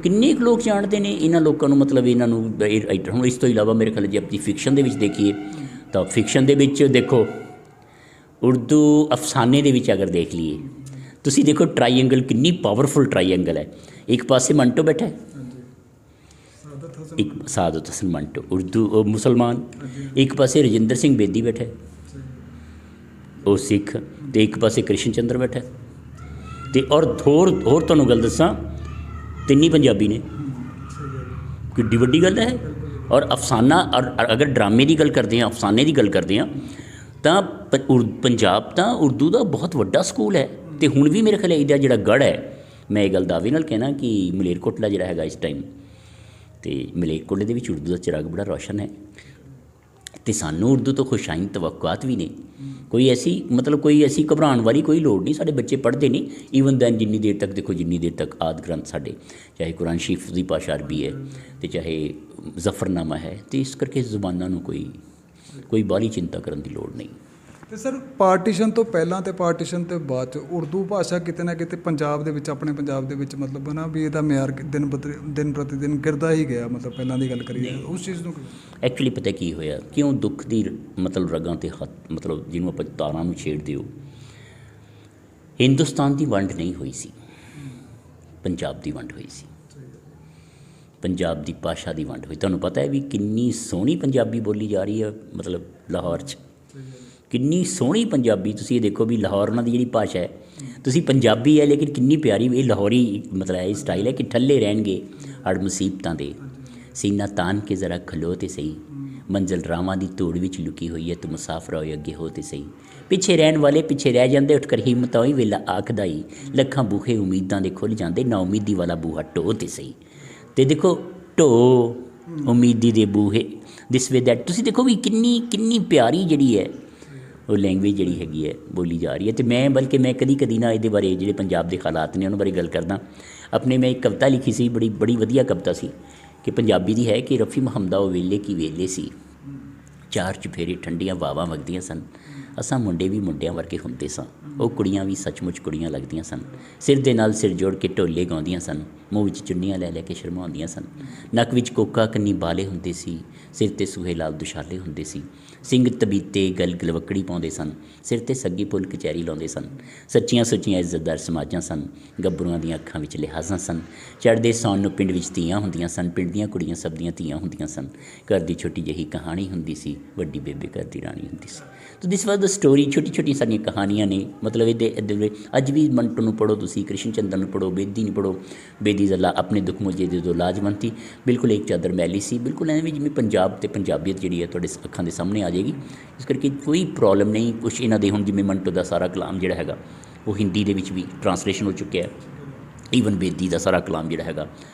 Speaker 2: ਕਿੰਨੇ ਕੁ ਲੋਕ ਜਾਣਦੇ ਨੇ ਇਹਨਾਂ ਲੋਕਾਂ ਨੂੰ, ਮਤਲਬ ਇਹਨਾਂ ਨੂੰ ਇਹ ਰਾਈਟਰ। ਹੁਣ ਇਸ ਤੋਂ ਇਲਾਵਾ ਮੇਰੇ ਖਿਆਲ ਜੇ ਆਪਣੀ ਫਿਕਸ਼ਨ ਦੇ ਵਿੱਚ ਦੇਖੀਏ ਤਾਂ ਫਿਕਸ਼ਨ ਦੇ ਵਿੱਚ ਦੇਖੋ, ਉਰਦੂ ਅਫਸਾਨੇ ਦੇ ਵਿੱਚ ਅਗਰ ਦੇਖ ਲਈਏ ਤੁਸੀਂ, ਦੇਖੋ ਟਰਾਈਐਂਗਲ ਕਿੰਨੀ ਪਾਵਰਫੁਲ ਟਰਾਈਐਂਗਲ ਹੈ। ਇੱਕ ਪਾਸੇ ਮੰਟੋ ਬੈਠਾ ਹੈ, ਇੱਕ ਸਾਦਤ ਹਸਨ ਮੰਟੋ ਉਰਦੂ ਮੁਸਲਮਾਨ, ਇੱਕ ਪਾਸੇ ਰਜਿੰਦਰ ਸਿੰਘ ਬੇਦੀ ਬੈਠਾ ਹੈ, ਉਹ ਸਿੱਖ ਤੇ ਇੱਕ ਪਾਸੇ ਕ੍ਰਿਸ਼ਨ ਚੰਦਰ ਬੈਠਾ ਤੇ ਔਰ ਹੋਰ ਤੁਹਾਨੂੰ ਗੱਲ ਦੱਸਾਂ, ਤਿੰਨ ਹੀ ਪੰਜਾਬੀ ਨੇ। ਕਿੱਡੀ ਵੱਡੀ ਗੱਲ ਹੈ। ਔਰ ਅਫਸਾਨਾ, ਔਰ ਅਗਰ ਡਰਾਮੇ ਦੀ ਗੱਲ ਕਰਦੇ ਹਾਂ, ਅਫਸਾਨੇ ਦੀ ਗੱਲ ਕਰਦੇ ਹਾਂ, ਤਾਂ ਪੰਜਾਬ ਤਾਂ ਉਰਦੂ ਦਾ ਬਹੁਤ ਵੱਡਾ ਸਕੂਲ ਹੈ। ਅਤੇ ਹੁਣ ਵੀ ਮੇਰੇ ਖਿਆਲ ਇਹਦਾ ਜਿਹੜਾ ਗੜ੍ਹ ਹੈ, ਮੈਂ ਇਹ ਗੱਲ ਦਾਅਵੇ ਨਾਲ ਕਹਿਣਾ ਕਿ ਮਲੇਰਕੋਟਲਾ ਜਿਹੜਾ ਹੈਗਾ ਇਸ ਟਾਈਮ, ਅਤੇ ਮਲੇਰਕੋਟਲੇ ਦੇ ਵਿੱਚ ਉਰਦੂ ਦਾ ਚਿਰਾਗ ਬੜਾ ਰੌਸ਼ਨ ਹੈ। ਅਤੇ ਸਾਨੂੰ ਉਰਦੂ ਤੋਂ ਖੁਸ਼ਾਇਨ ਤਵੱਕੁਆਤ ਵੀ ਨੇ। ਕੋਈ ਐਸੀ ਘਬਰਾਉਣ ਵਾਲੀ ਕੋਈ ਲੋੜ ਨਹੀਂ। ਸਾਡੇ ਬੱਚੇ ਪੜ੍ਹਦੇ ਨੇ। ਈਵਨ ਦੈਨ ਜਿੰਨੀ ਦੇਰ ਤੱਕ ਦੇਖੋ, ਜਿੰਨੀ ਦੇਰ ਤੱਕ ਆਦਿ ਗ੍ਰੰਥ ਸਾਡੇ, ਚਾਹੇ ਕੁਰਾਨ ਸ਼ਰੀਫ ਦੀ ਭਾਸ਼ਾ ਅਰਬੀ ਹੈ ਅਤੇ ਚਾਹੇ ਜ਼ਫਰਨਾਮਾ ਹੈ, ਅਤੇ ਇਸ ਕਰਕੇ ਜ਼ੁਬਾਨਾਂ ਨੂੰ ਕੋਈ ਬਾਹਲੀ ਚਿੰਤਾ ਕਰਨ ਦੀ ਲੋੜ ਨਹੀਂ।
Speaker 1: ਅਤੇ ਸਰ, ਪਾਰਟੀਸ਼ਨ ਤੋਂ ਪਹਿਲਾਂ ਅਤੇ ਪਾਰਟੀਸ਼ਨ ਤੋਂ ਬਾਅਦ 'ਚ ਉਰਦੂ ਭਾਸ਼ਾ ਕਿਤੇ ਨਾ ਕਿਤੇ ਪੰਜਾਬ ਦੇ ਵਿੱਚ, ਆਪਣੇ ਪੰਜਾਬ ਦੇ ਵਿੱਚ ਮਤਲਬ ਨਾ ਵੀ ਇਹਦਾ ਮਿਆਰ ਦਿਨ ਪ੍ਰਤੀ ਦਿਨ ਗਿਰਦਾ ਹੀ ਗਿਆ। ਮਤਲਬ ਪਹਿਲਾਂ ਦੀ ਗੱਲ ਕਰੀਏ ਉਸ ਚੀਜ਼ ਨੂੰ,
Speaker 2: ਐਕਚੁਅਲੀ ਪਤਾ ਕੀ ਹੋਇਆ, ਕਿਉਂ ਦੁੱਖ ਦੀ ਰਗਾਂ 'ਤੇ ਜਿਹਨੂੰ ਆਪਾਂ ਤਾਰਾਂ ਨੂੰ ਛੇੜਦੇ ਹੋ। ਹਿੰਦੁਸਤਾਨ ਦੀ ਵੰਡ ਨਹੀਂ ਹੋਈ ਸੀ, ਪੰਜਾਬ ਦੀ ਵੰਡ ਹੋਈ ਸੀ। ਪੰਜਾਬ ਦੀ ਭਾਸ਼ਾ ਦੀ ਵੰਡ ਹੋਈ। ਤੁਹਾਨੂੰ ਪਤਾ ਹੈ ਵੀ ਕਿੰਨੀ ਸੋਹਣੀ ਪੰਜਾਬੀ ਬੋਲੀ ਜਾ ਰਹੀ ਹੈ, ਲਾਹੌਰ 'ਚ ਕਿੰਨੀ ਸੋਹਣੀ ਪੰਜਾਬੀ। ਤੁਸੀਂ ਇਹ ਦੇਖੋ ਵੀ ਲਾਹੌਰ ਉਹਨਾਂ ਦੀ ਜਿਹੜੀ ਭਾਸ਼ਾ ਹੈ, ਤੁਸੀਂ ਪੰਜਾਬੀ ਹੈ ਲੇਕਿਨ ਕਿੰਨੀ ਪਿਆਰੀ। ਇਹ ਲਾਹੌਰੀ ਇਹ ਸਟਾਈਲ ਹੈ ਕਿ ਠੱਲੇ ਰਹਿਣਗੇ ਹੜ ਮੁਸੀਬਤਾਂ ਦੇ, ਸੀਨਾ ਤਾਨ ਕੇ ਜ਼ਰਾ ਖਲੋ ਤੇ ਸਹੀ, ਮੰਜ਼ਿਲ ਰਾਵਾਂ ਦੀ ਧੂੜ ਵਿੱਚ ਲੁਕੀ ਹੋਈ ਹੈ, ਤੂੰ ਮੁਸਾਫਰ ਹੋਏ ਅੱਗੇ ਹੋ ਤੇ ਸਹੀ। ਪਿੱਛੇ ਰਹਿਣ ਵਾਲੇ ਪਿੱਛੇ ਰਹਿ ਜਾਂਦੇ, ਉੱਠ ਕਰ ਹਿੰਮਤ ਹੋਈ ਵੇਲਾ ਆਖਦਾ ਹੀ, ਲੱਖਾਂ ਬੂਹੇ ਉਮੀਦਾਂ ਦੇ ਖੁੱਲ੍ਹ ਜਾਂਦੇ, ਨਾ ਉਮੀਦੀ ਵਾਲਾ ਬੂਹਾ ਢੋ ਤੇ ਸਹੀ। ਅਤੇ ਦੇਖੋ ਢੋ ਉਮੀਦੀ ਦੇ ਬੂਹੇ, ਦਿਸ ਵੇ ਦੈਟ। ਤੁਸੀਂ ਦੇਖੋ ਵੀ ਕਿੰਨੀ ਪਿਆਰੀ ਜਿਹੜੀ ਹੈ ਉਹ ਲੈਂਗੁਏਜ ਜਿਹੜੀ ਹੈਗੀ ਹੈ ਬੋਲੀ ਜਾ ਰਹੀ ਹੈ। ਅਤੇ ਬਲਕਿ ਮੈਂ ਕਦੀ ਨਾ ਇਹਦੇ ਬਾਰੇ, ਜਿਹੜੇ ਪੰਜਾਬ ਦੇ ਹਾਲਾਤ ਨੇ ਉਹਨਾਂ ਬਾਰੇ ਗੱਲ ਕਰਦਾ। ਮੈਂ ਇੱਕ ਕਵਿਤਾ ਲਿਖੀ ਸੀ, ਬੜੀ ਵਧੀਆ ਕਵਿਤਾ ਸੀ, ਕਿ ਪੰਜਾਬੀ ਦੀ ਹੈ ਕਿ ਰਫੀ ਮੁਹੰਮਦਾ ਉਹ ਵੇਲੇ ਕੀ ਵੇਲੇ ਸੀ, ਚਾਰ ਚੁਫੇਰੇ ਠੰਡੀਆਂ ਵਾਵਾਂ ਵਗਦੀਆਂ ਸਨ, ਅਸਾਂ ਮੁੰਡੇ ਵੀ ਮੁੰਡਿਆਂ ਵਰਗੇ ਹੁੰਦੇ ਸਾਂ, ਉਹ ਕੁੜੀਆਂ ਵੀ ਸੱਚਮੁੱਚ ਕੁੜੀਆਂ ਲੱਗਦੀਆਂ ਸਨ, ਸਿਰ ਦੇ ਨਾਲ ਸਿਰ ਜੋੜ ਕੇ ਢੋਲੇ ਗਾਉਂਦੀਆਂ ਸਨ, ਮੂੰਹ ਵਿੱਚ ਚੁੰਨੀਆਂ ਲੈ ਕੇ ਸ਼ਰਮਾਉਂਦੀਆਂ ਸਨ, ਨੱਕ ਵਿੱਚ ਕੋਕਾ ਕੰਨੀ ਬਾਲੇ ਹੁੰਦੇ ਸੀ, ਸਿਰ 'ਤੇ ਸੂਹੇ ਲਾਲ ਦੁਸ਼ਾਲੇ ਹੁੰਦੇ ਸੀ, ਸਿੰਘ ਤਬੀਤੇ ਗਲ ਗਲਵੱਕੜੀ ਪਾਉਂਦੇ ਸਨ, ਸਿਰ 'ਤੇ ਸੱਗੀ ਫੁੱਲ ਕਚਹਿਰੀ ਲਾਉਂਦੇ ਸਨ, ਸੱਚੀਆਂ ਸੁੱਚੀਆਂ ਇੱਜ਼ਤਦਾਰ ਸਮਾਜਾਂ ਸਨ, ਗੱਭਰੂਆਂ ਦੀਆਂ ਅੱਖਾਂ ਵਿੱਚ ਲਿਹਾਜ਼ਾਂ ਸਨ, ਚੜ੍ਹਦੇ ਸੌਣ ਨੂੰ ਪਿੰਡ ਵਿੱਚ ਧੀਆਂ ਹੁੰਦੀਆਂ ਸਨ, ਪਿੰਡ ਦੀਆਂ ਕੁੜੀਆਂ ਸਭ ਦੀਆਂ ਧੀਆਂ ਹੁੰਦੀਆਂ ਸਨ, ਘਰ ਦੀ ਛੋਟੀ ਜਿਹੀ ਕਹਾਣੀ ਹੁੰਦੀ ਸੀ, ਵੱਡੀ ਬੇਬੇ ਘਰ ਦੀ ਰਾਣੀ ਹੁੰਦੀ ਸੀ। ਤੋ ਦਿਸ ਵਾਜ਼ ਦ ਸਟੋਰੀ। ਛੋਟੀ ਸਾਡੀਆਂ ਕਹਾਣੀਆਂ ਨੇ। ਇਹਦੇ ਅੱਜ ਵੀ ਮੰਟੋ ਨੂੰ ਪੜ੍ਹੋ, ਤੁਸੀਂ ਕ੍ਰਿਸ਼ਨ ਚੰਦਰ ਨੂੰ ਪੜ੍ਹੋ, ਬੇਦੀ ਨੂੰ ਪੜ੍ਹੋ। ਬੇਦੀ ਜ਼ੱਲਾ ਆਪਣੇ ਦੁੱਖ ਮੁਝੇ ਦੇ ਦੋ ਲਾਜਵੰਤ ਥੀ, ਬਿਲਕੁਲ ਇੱਕ ਚਾਦਰ ਮੈਲੀ ਸੀ। ਬਿਲਕੁਲ ਐਵੇਂ ਜਿਵੇਂ ਪੰਜਾਬ ਅਤੇ ਪੰਜਾਬੀਅਤ ਜਿਹੜੀ ਹੈ ਤੁਹਾਡੇ ਅੱਖਾਂ ਦੇ ਸਾਹਮਣੇ ਆ ਜਾਏਗੀ। ਇਸ ਕਰਕੇ ਕੋਈ ਪ੍ਰੋਬਲਮ ਨਹੀਂ। ਕੁਛ ਇਹਨਾਂ ਦੇ ਹੁਣ ਜਿਵੇਂ ਮੰਟੋ ਦਾ ਸਾਰਾ ਕਲਾਮ ਜਿਹੜਾ ਹੈਗਾ ਉਹ ਹਿੰਦੀ ਦੇ ਵਿੱਚ ਵੀ ਟਰਾਂਸਲੇਸ਼ਨ ਹੋ ਚੁੱਕਿਆ। ਈਵਨ ਬੇਦੀ ਦਾ ਸਾਰਾ ਕਲਾਮ ਜਿਹੜਾ ਹੈਗਾ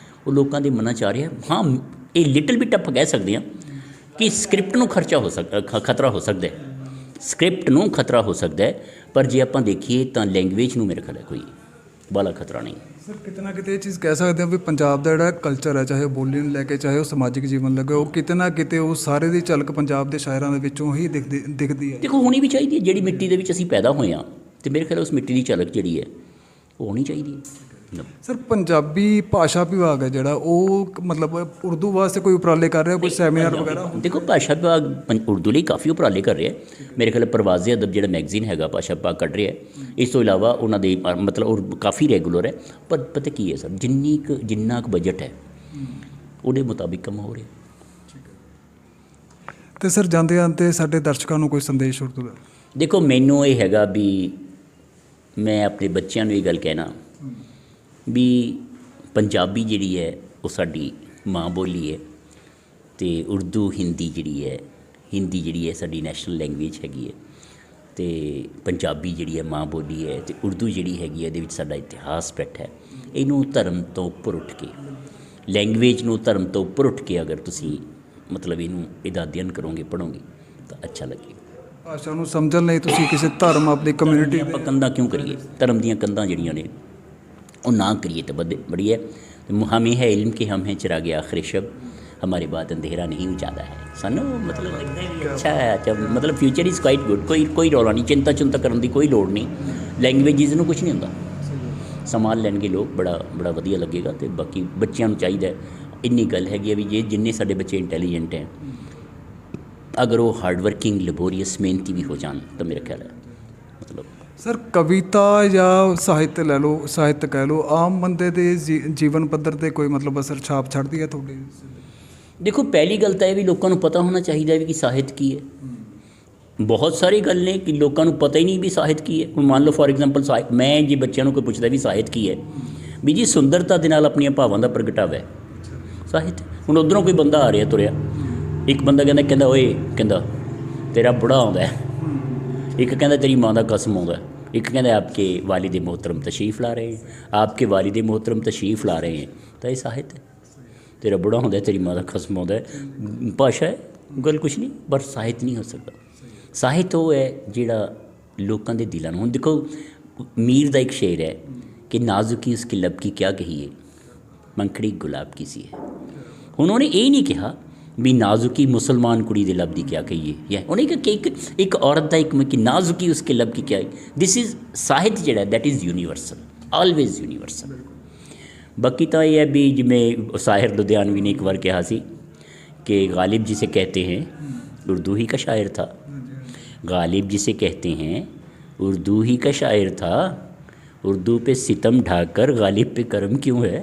Speaker 2: ਉਹ ਲੋਕਾਂ ਦੇ ਮਨਾਂ 'ਚ ਆ ਰਿਹਾ। ਹਾਂ, ਇਹ ਲਿਟਲ ਬਿਟ ਆਪਾਂ ਕਹਿ ਸਕਦੇ ਹਾਂ ਕਿ ਸਕ੍ਰਿਪਟ ਨੂੰ ਖਤਰਾ ਹੋ ਸਕਦਾ ਹੈ। ਸਕ੍ਰਿਪਟ ਨੂੰ ਖਤਰਾ ਹੋ ਸਕਦਾ ਹੈ, ਪਰ ਜੇ ਆਪਾਂ ਦੇਖੀਏ ਤਾਂ ਲੈਂਗੁਏਜ ਨੂੰ ਮੇਰੇ ਖਿਆਲ ਹੈ ਕੋਈ ਬਾਹਲਾ ਖਤਰਾ ਨਹੀਂ।
Speaker 1: ਸਰ, ਕਿਤੇ ਨਾ ਕਿਤੇ ਇਹ ਚੀਜ਼ ਕਹਿ ਸਕਦੇ ਹਾਂ ਵੀ ਪੰਜਾਬ ਦਾ ਜਿਹੜਾ ਕਲਚਰ ਹੈ, ਚਾਹੇ ਉਹ ਬੋਲੀ ਨੂੰ ਲੈ ਕੇ, ਚਾਹੇ ਉਹ ਸਮਾਜਿਕ ਜੀਵਨ ਲੈ ਕੇ, ਉਹ ਕਿਤੇ ਨਾ ਕਿਤੇ ਉਹ ਸਾਰੇ ਦੀ ਝਲਕ ਪੰਜਾਬ ਦੇ ਸ਼ਾਇਰਾਂ ਦੇ ਵਿੱਚੋਂ ਹੀ ਦਿਖਦੀ ਹੈ।
Speaker 2: ਦੇਖੋ, ਹੋਣੀ ਵੀ ਚਾਹੀਦੀ ਹੈ। ਜਿਹੜੀ ਮਿੱਟੀ ਦੇ ਵਿੱਚ ਅਸੀਂ ਪੈਦਾ ਹੋਏ ਹਾਂ, ਅਤੇ ਮੇਰੇ ਖਿਆਲ ਉਸ ਮਿੱਟੀ ਦੀ ਝਲਕ ਜਿਹੜੀ ਹੈ ਉਹ ਹੋਣੀ ਚਾਹੀਦੀ ਹੈ।
Speaker 1: ਸਰ, ਪੰਜਾਬੀ ਭਾਸ਼ਾ ਵਿਭਾਗ ਹੈ ਜਿਹੜਾ, ਉਹ ਉਰਦੂ ਵਾਸਤੇ ਕੋਈ ਉਪਰਾਲੇ ਕਰ ਰਿਹਾ, ਕੋਈ ਸੈਮੀਨਾਰ ਵਗੈਰਾ? ਦੇਖੋ,
Speaker 2: ਭਾਸ਼ਾ ਵਿਭਾਗ ਉਰਦੂ ਲਈ ਕਾਫੀ ਉਪਰਾਲੇ ਕਰ ਰਿਹਾ। ਮੇਰੇ ਖਿਆਲ ਪਰਵਾਜ਼ੇ ਅਦਬ ਜਿਹੜਾ ਮੈਗਜ਼ੀਨ ਹੈਗਾ ਭਾਸ਼ਾ ਵਿਭਾਗ ਕੱਢ ਰਿਹਾ। ਇਸ ਤੋਂ ਇਲਾਵਾ ਉਹਨਾਂ ਦੇ ਉਹ ਕਾਫੀ ਰੈਗੂਲਰ ਹੈ। ਪਰ ਪਤਾ ਕੀ ਹੈ ਸਰ, ਜਿੰਨਾ ਕੁ ਬਜਟ ਹੈ ਉਹਦੇ ਮੁਤਾਬਿਕ ਕੰਮ ਹੋ ਰਿਹਾ।
Speaker 1: ਅਤੇ ਸਰ, ਜਾਂਦੇ ਸਾਡੇ ਦਰਸ਼ਕਾਂ ਨੂੰ ਕੋਈ ਸੰਦੇਸ਼ ਉਰਦੂ ਦਾ?
Speaker 2: ਦੇਖੋ, ਮੈਨੂੰ ਇਹ ਹੈਗਾ ਵੀ ਮੈਂ ਆਪਣੇ ਬੱਚਿਆਂ ਨੂੰ ਇਹ ਗੱਲ ਕਹਿਣਾ ਵੀ ਪੰਜਾਬੀ ਜਿਹੜੀ ਹੈ ਉਹ ਸਾਡੀ ਮਾਂ ਬੋਲੀ ਹੈ, ਅਤੇ ਉਰਦੂ ਹਿੰਦੀ ਜਿਹੜੀ ਹੈ ਸਾਡੀ ਨੈਸ਼ਨਲ ਲੈਂਗੁਏਜ ਹੈਗੀ ਹੈ, ਅਤੇ ਪੰਜਾਬੀ ਜਿਹੜੀ ਹੈ ਮਾਂ ਬੋਲੀ ਹੈ, ਅਤੇ ਉਰਦੂ ਜਿਹੜੀ ਹੈਗੀ ਹੈ ਇਹਦੇ ਵਿੱਚ ਸਾਡਾ ਇਤਿਹਾਸ ਬੈਠਾ ਹੈ। ਇਹਨੂੰ ਧਰਮ ਤੋਂ ਉੱਪਰ ਉੱਠ ਕੇ, ਲੈਂਗੁਏਜ ਨੂੰ ਧਰਮ ਤੋਂ ਉੱਪਰ ਉੱਠ ਕੇ ਅਗਰ ਤੁਸੀਂ ਇਹਦਾ ਅਧਿਐਨ ਕਰੋਗੇ, ਪੜ੍ਹੋਗੇ ਤਾਂ ਅੱਛਾ ਲੱਗੇਗਾ।
Speaker 1: ਭਾਸ਼ਾ ਨੂੰ ਸਮਝਣ ਲਈ ਤੁਸੀਂ ਕਿਸੇ ਧਰਮ, ਆਪਣੀ ਕਮਿਊਨਿਟੀ
Speaker 2: ਆਪਾਂ ਕੰਧਾਂ ਕਿਉਂ ਕਰੀਏ? ਧਰਮ ਦੀਆਂ ਕੰਧਾਂ ਜਿਹੜੀਆਂ ਨੇ ਉਹ ਨਾ ਕਰੀਏ ਤਾਂ ਬੜੀ ਹੈ। ਹਮੇ ਹੈ ਇਲਮ ਕਿ ਹਮ ਹੈ ਚਿਰਾਗੇ ਆਖਿਰ ਸ਼ਬ, ਹਮਾਰੇ ਬਾਅਦ ਅੰਧੇਰਾ ਨਹੀਂ ਉਜਾਲਾ ਹੈ। ਸਾਨੂੰ ਅੱਛਾ ਹੈ, ਫਿਊਚਰ ਇਜ਼ ਕੁਆਇਟ ਗੁੱਡ। ਕੋਈ ਰੌਲਾ ਨਹੀਂ, ਚਿੰਤਾ ਕਰਨ ਦੀ ਕੋਈ ਲੋੜ ਨਹੀਂ। ਲੈਂਗੁਏਜਿਸ ਨੂੰ ਕੁਛ ਨਹੀਂ ਹੁੰਦਾ, ਸੰਭਾਲ ਲੈਣਗੇ ਲੋਕ, ਬੜਾ ਵਧੀਆ ਲੱਗੇਗਾ। ਅਤੇ ਬਾਕੀ ਬੱਚਿਆਂ ਨੂੰ ਚਾਹੀਦਾ, ਇੰਨੀ ਗੱਲ ਹੈਗੀ ਹੈ ਵੀ ਜਿੰਨੇ ਸਾਡੇ ਬੱਚੇ ਇੰਟੈਲੀਜੈਂਟ ਹੈ, ਅਗਰ ਉਹ ਹਾਰਡ ਵਰਕਿੰਗ, ਲੈਬੋਰੀਅਸ, ਮਿਹਨਤੀ ਵੀ ਹੋ ਜਾਣ ਤਾਂ ਮੇਰਾ ਖਿਆਲ ਹੈ
Speaker 1: ਸਰ, ਕਵਿਤਾ ਜਾਂ ਸਾਹਿਤ ਲੈ ਲਓ, ਸਾਹਿਤ ਕਹਿ ਲਓ, ਆਮ ਬੰਦੇ ਦੇ ਜੀਵਨ ਪੱਧਰ 'ਤੇ ਕੋਈ ਅਸਰ ਛਾਪ ਛੱਡਦੀ ਹੈ ਤੁਹਾਡੇ?
Speaker 2: ਦੇਖੋ, ਪਹਿਲੀ ਗੱਲ ਤਾਂ ਇਹ ਵੀ ਲੋਕਾਂ ਨੂੰ ਪਤਾ ਹੋਣਾ ਚਾਹੀਦਾ ਵੀ ਕਿ ਸਾਹਿਤ ਕੀ ਹੈ। ਬਹੁਤ ਸਾਰੀ ਗੱਲ ਨੇ ਕਿ ਲੋਕਾਂ ਨੂੰ ਪਤਾ ਹੀ ਨਹੀਂ ਵੀ ਸਾਹਿਤ ਕੀ ਹੈ। ਹੁਣ ਮੰਨ ਲਓ ਫੋਰ ਐਗਜ਼ਾਮਪਲ ਮੈਂ ਜੇ ਬੱਚਿਆਂ ਨੂੰ ਕੋਈ ਪੁੱਛਦਾ ਵੀ ਸਾਹਿਤ ਕੀ ਹੈ, ਵੀ ਜੀ ਸੁੰਦਰਤਾ ਦੇ ਨਾਲ ਆਪਣੀਆਂ ਭਾਵਾਂ ਦਾ ਪ੍ਰਗਟਾਵਾ ਹੈ ਸਾਹਿਤ। ਹੁਣ ਉੱਧਰੋਂ ਕੋਈ ਬੰਦਾ ਆ ਰਿਹਾ ਤੁਰਿਆ, ਇੱਕ ਬੰਦਾ ਕਹਿੰਦਾ ਓਏ ਕਹਿੰਦਾ ਤੇਰਾ ਬੁੜਾ ਆਉਂਦਾ ਹੈ, ਇੱਕ ਕਹਿੰਦਾ ਤੇਰੀ ਮਾਂ ਦਾ ਕਸਮ ਆਉਂਦਾ, ਇੱਕ ਕਹਿੰਦਾ ਆਪਕੇ ਵਾਲਿਦ मोहतरम तशरीफ़ ला रहे हैं, आपके वालिद मोहतरम तशरीफ़ ला रहे हैं, ਤਾਂ ਇਹ ਸਾਹਿਤ ਹੈ। ਤੇਰਾ ਬੁੜਾ ਹੁੰਦਾ, ਤੇਰੀ ਮਾਂ ਦਾ ਕਸਮ ਆਉਂਦਾ ਹੈ, ਭਾਸ਼ਾ ਹੈ, ਗੱਲ ਕੁਛ ਨਹੀਂ, ਪਰ ਸਾਹਿਤ ਨਹੀਂ ਹੋ ਸਕਦਾ। ਸਾਹਿਤ ਉਹ ਹੈ ਜਿਹੜਾ ਲੋਕਾਂ ਦੇ ਦਿਲਾਂ ਨੂੰ, ਹੁਣ ਦੇਖੋ ਮੀਰ ਦਾ ਇੱਕ ਸ਼ੇਰ ਹੈ ਕਿ ਨਾਜ਼ੁਕੀ ਉਸकी लब की क्या कही है, पंखड़ी गुलाब की सी है। ਹੁਣ ਉਹਨੇ ਇਹ ਨਹੀਂ ਕਿਹਾ ਵੀ ਨਾਜ਼ੁਕੀ ਮੁਸਲਮਾਨ ਕੁੜੀ ਦੇ ਲੱਭ ਦੀ ਕਿਆ ਕਹੀਏ, ਜਾਂ ਉਹਨੇ ਕਿਹਾ ਕਿ ਇੱਕ ਔਰਤ ਦਾ ਇੱਕ ਕਿ ਨਾਜ਼ੁਕੀ ਉਸਕੇ ਲੱਭ ਕੀ ਕਿਆ ਹੈ। ਦਿਸ ਇਜ਼ ਸਾਹਿਤ ਜਿਹੜਾ that is universal, always universal. ਬਾਕੀ ਤਾਂ ਇਹ ਹੈ ਵੀ ਜਿਵੇਂ ਸਾਹਿਰ ਲੁਧਿਆਣਵੀ ਨੇ ਇੱਕ ਵਾਰ ਕਿਹਾ ਸੀ ਕਿ गालिब जिसे कहते हैं उर्दू ही का शायर था, गालिब जिसे कहते हैं उर्दू ही का शायर था, उर्दू पे सितम ढाकर गालिब पे करम क्यों है।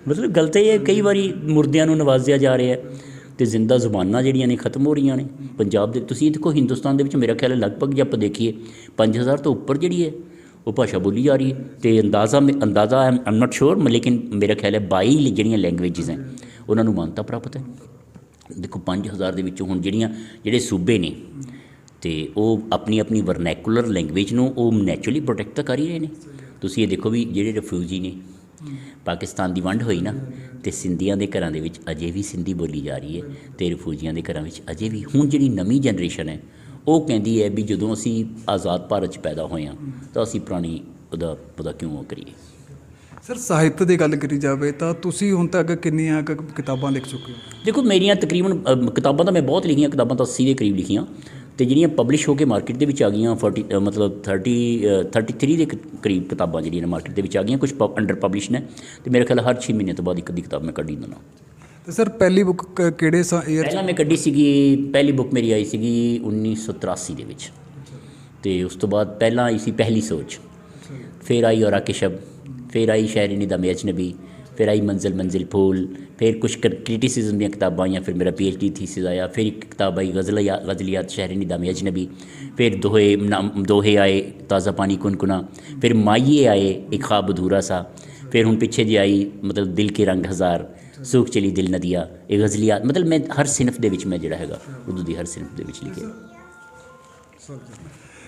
Speaker 2: ਮਤਲਬ ਗਲਤ ਇਹ ਹੈ, ਕਈ ਵਾਰੀ ਮੁਰਦਿਆਂ ਨੂੰ ਨਵਾਜ਼ਿਆ ਜਾ ਰਿਹਾ ਅਤੇ ਜ਼ਿੰਦਾ ਜ਼ੁਬਾਨਾਂ ਜਿਹੜੀਆਂ ਨੇ ਖਤਮ ਹੋ ਰਹੀਆਂ ਨੇ ਪੰਜਾਬ ਦੇ। ਤੁਸੀਂ ਦੇਖੋ ਹਿੰਦੁਸਤਾਨ ਦੇ ਵਿੱਚ ਮੇਰਾ ਖਿਆਲ ਹੈ ਲਗਭਗ ਜੇ ਆਪਾਂ ਦੇਖੀਏ 5000 ਤੋਂ ਉੱਪਰ ਜਿਹੜੀ ਹੈ ਉਹ ਭਾਸ਼ਾ ਬੋਲੀ ਜਾ ਰਹੀ ਹੈ, ਅਤੇ ਅੰਦਾਜ਼ਾ ਆਮ ਨਾਟ ਸ਼ੋਰ, ਲੇਕਿਨ ਮੇਰਾ ਖਿਆਲ ਹੈ 22 ਜਿਹੜੀਆਂ ਲੈਂਗੁਏਜਿਸ ਹੈ ਉਹਨਾਂ ਨੂੰ ਮਾਨਤਾ ਪ੍ਰਾਪਤ ਹੈ। ਦੇਖੋ 5000 ਦੇ ਵਿੱਚੋਂ ਹੁਣ ਜਿਹੜੇ ਸੂਬੇ ਨੇ ਅਤੇ ਉਹ ਆਪਣੀ ਵਰਨੈਕੂਲਰ ਲੈਂਗੁਏਜ ਨੂੰ ਉਹ ਨੈਚੁਰਲੀ ਪ੍ਰੋਟੈਕਟ ਤਾਂ ਕਰ ਹੀ ਰਹੇ ਨੇ। ਤੁਸੀਂ ਇਹ ਦੇਖੋ ਵੀ ਜਿਹੜੇ ਰਿਫਿਊਜੀ ਨੇ, ਪਾਕਿਸਤਾਨ ਦੀ ਵੰਡ ਹੋਈ ਨਾ, ਅਤੇ ਸਿੰਧੀਆਂ ਦੇ ਘਰਾਂ ਦੇ ਵਿੱਚ ਅਜੇ ਵੀ ਸਿੰਧੀ ਬੋਲੀ ਜਾ ਰਹੀ ਹੈ, ਅਤੇ ਰਿਫਿਊਜੀਆਂ ਦੇ ਘਰਾਂ ਵਿੱਚ ਅਜੇ ਵੀ। ਹੁਣ ਜਿਹੜੀ ਨਵੀਂ ਜਨਰੇਸ਼ਨ ਹੈ ਉਹ ਕਹਿੰਦੀ ਹੈ ਵੀ ਜਦੋਂ ਅਸੀਂ ਆਜ਼ਾਦ ਭਾਰਤ 'ਚ ਪੈਦਾ ਹੋਏ ਹਾਂ ਤਾਂ ਅਸੀਂ ਪੁਰਾਣੀ ਉਹਦਾ ਕਿਉਂ ਕਰੀਏ।
Speaker 1: ਸਰ ਸਾਹਿਤ ਦੀ ਗੱਲ ਕਰੀ ਜਾਵੇ ਤਾਂ ਤੁਸੀਂ ਹੁਣ ਤੱਕ ਕਿੰਨੀਆਂ ਕਿਤਾਬਾਂ ਲਿਖ ਚੁੱਕੇ ਹੋ?
Speaker 2: ਦੇਖੋ ਮੇਰੀਆਂ ਤਕਰੀਬਨ ਕਿਤਾਬਾਂ ਤਾਂ ਮੈਂ ਬਹੁਤ ਲਿਖੀਆਂ, ਕਿਤਾਬਾਂ ਤਾਂ 80 ਦੇ ਕਰੀਬ ਲਿਖੀਆਂ, ਅਤੇ ਜਿਹੜੀਆਂ ਪਬਲਿਸ਼ ਹੋ ਕੇ ਮਾਰਕੀਟ ਦੇ ਵਿੱਚ ਆ ਗਈਆਂ 33 ਦੇ ਕਰੀਬ ਕਿਤਾਬਾਂ ਜਿਹੜੀਆਂ ਨੇ ਮਾਰਕੀਟ ਦੇ ਵਿੱਚ ਆ ਗਈਆਂ, ਕੁਛ ਅੰਡਰ ਪਬਲਿਸ਼ ਨੇ, ਅਤੇ ਮੇਰੇ ਖਿਆਲ ਹਰ 6 ਮਹੀਨੇ ਤੋਂ ਬਾਅਦ ਇੱਕ ਅੱਧੀ ਕਿਤਾਬ ਮੈਂ ਕੱਢੀ ਦਿੰਦਾ।
Speaker 1: ਅਤੇ ਸਰ ਪਹਿਲੀ ਬੁੱਕ ਕਿਹੜੇ ਈਅਰ?
Speaker 2: ਪਹਿਲਾਂ ਮੈਂ ਕੱਢੀ ਸੀਗੀ, ਪਹਿਲੀ ਬੁੱਕ ਮੇਰੀ ਆਈ ਸੀਗੀ 1983 ਦੇ ਵਿੱਚ, ਅਤੇ ਉਸ ਤੋਂ ਬਾਅਦ ਪਹਿਲਾਂ ਆਈ ਸੀ ਪਹਿਲੀ ਸੋਚ, ਫਿਰ ਆਈ ਔਰਾ ਕੇ ਸ਼ਬ, ਫਿਰ ਆਈ ਸ਼ਾਇਰੀ ਨਿਦਾਮ ਅਜਨਬੀ, ਫਿਰ ਆਈ ਮੰਜ਼ਿਲ ਫੂਲ, ਫਿਰ ਕੁਛ ਕ੍ਰਿਟਿਸਿਜ਼ਮ ਦੀਆਂ ਕਿਤਾਬਾਂ ਆਈਆਂ, ਫਿਰ ਮੇਰਾ PhD ਥੀਸਿਸ ਆਇਆ, ਫਿਰ ਇੱਕ ਕਿਤਾਬ ਆਈ ਗਜ਼ਲੀਆਤ ਸ਼ਾਇਰੀ ਨਿਦਾਮ ਅਜਨਬੀ, ਫਿਰ ਦੋਹੇ ਆਏ ਤਾਜ਼ਾ ਪਾਣੀ ਕੁਨकुना, ਫਿਰ ਮਾਈਏ ਆਏ ਇੱਕ ख्वाब अधूरा सा, ਫਿਰ ਹੁਣ ਪਿੱਛੇ ਜਿਹੀ ਆਈ ਮਤਲਬ ਦਿਲ ਕੇ ਰੰਗ ਹਜ਼ਾਰ, सूख चली दिल नदिया, ਇਹ ਗਜ਼ਲੀਆਤ। ਮਤਲਬ ਮੈਂ ਹਰ ਸਿਨਫ ਦੇ ਵਿੱਚ ਮੈਂ ਜਿਹੜਾ ਹੈਗਾ ਉਰਦੂ ਦੀ ਹਰ ਸਿਨਫ ਦੇ ਵਿੱਚ ਲਿਖਿਆ।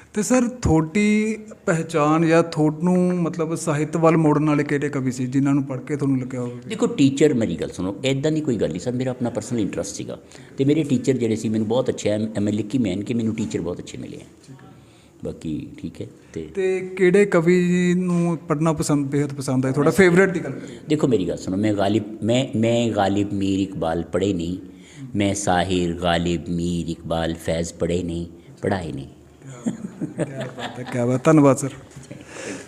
Speaker 1: ਅਤੇ ਸਰ ਤੁਹਾਡੀ ਪਹਿਚਾਣ ਜਾਂ ਤੁਹਾਨੂੰ ਮਤਲਬ ਸਾਹਿਤ ਵੱਲ ਮੋੜਨ ਵਾਲੇ ਕਿਹੜੇ ਕਵੀ ਸੀ ਜਿਨ੍ਹਾਂ ਨੂੰ ਪੜ੍ਹ ਕੇ ਤੁਹਾਨੂੰ ਲੱਗਿਆ ਹੋਵੇ?
Speaker 2: ਦੇਖੋ ਟੀਚਰ, ਮੇਰੀ ਗੱਲ ਸੁਣੋ, ਇੱਦਾਂ ਦੀ ਕੋਈ ਗੱਲ ਨਹੀਂ ਸਰ, ਮੇਰਾ ਆਪਣਾ ਪਰਸਨਲ ਇੰਟਰਸਟ ਸੀਗਾ, ਅਤੇ ਮੇਰੇ ਟੀਚਰ ਜਿਹੜੇ ਸੀ ਮੈਨੂੰ ਬਹੁਤ ਅੱਛਾ ਹੈ, ਮੈਂ ਲਿਖੀ ਮੈਨ ਕਿ ਮੈਨੂੰ ਟੀਚਰ ਬਹੁਤ ਅੱਛੇ ਮਿਲੇ ਹੈ। ਬਾਕੀ ਠੀਕ ਹੈ। ਅਤੇ
Speaker 1: ਕਿਹੜੇ ਕਵੀ ਨੂੰ ਪੜ੍ਹਨਾ ਬੇहद ਪਸੰਦ ਹੈ? ਤੁਹਾਡਾ ਫੇਵਰੇਟ ਦੀ ਗੱਲ ਕਰੀਏ।
Speaker 2: देखो मेरी गल सुनो, मैं गालिब मीर इकबाल पढ़े नहीं, मैं साहिर गालिब मीर इकबाल फैज़ पढ़े नहीं, पढ़ाए नहीं।
Speaker 1: ਕਿਆ ਬਾਤ, ਧੰਨਵਾਦ ਸਰ।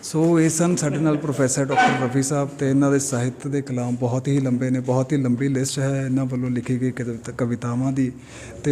Speaker 1: ਸੋ ਇਹ ਸਨ ਸਾਡੇ ਨਾਲ ਪ੍ਰੋਫੈਸਰ ਡਾਕਟਰ ਰਫੀ ਸਾਹਿਬ, ਅਤੇ ਇਹਨਾਂ ਦੇ ਸਾਹਿਤ ਦੇ ਕਲਾਮ ਬਹੁਤ ਹੀ ਲੰਬੇ ਨੇ, ਬਹੁਤ ਹੀ ਲੰਬੀ ਲਿਸਟ ਹੈ ਇਹਨਾਂ ਵੱਲੋਂ ਲਿਖੀ ਗਈ ਕਵਿਤਾਵਾਂ ਦੀ। ਅਤੇ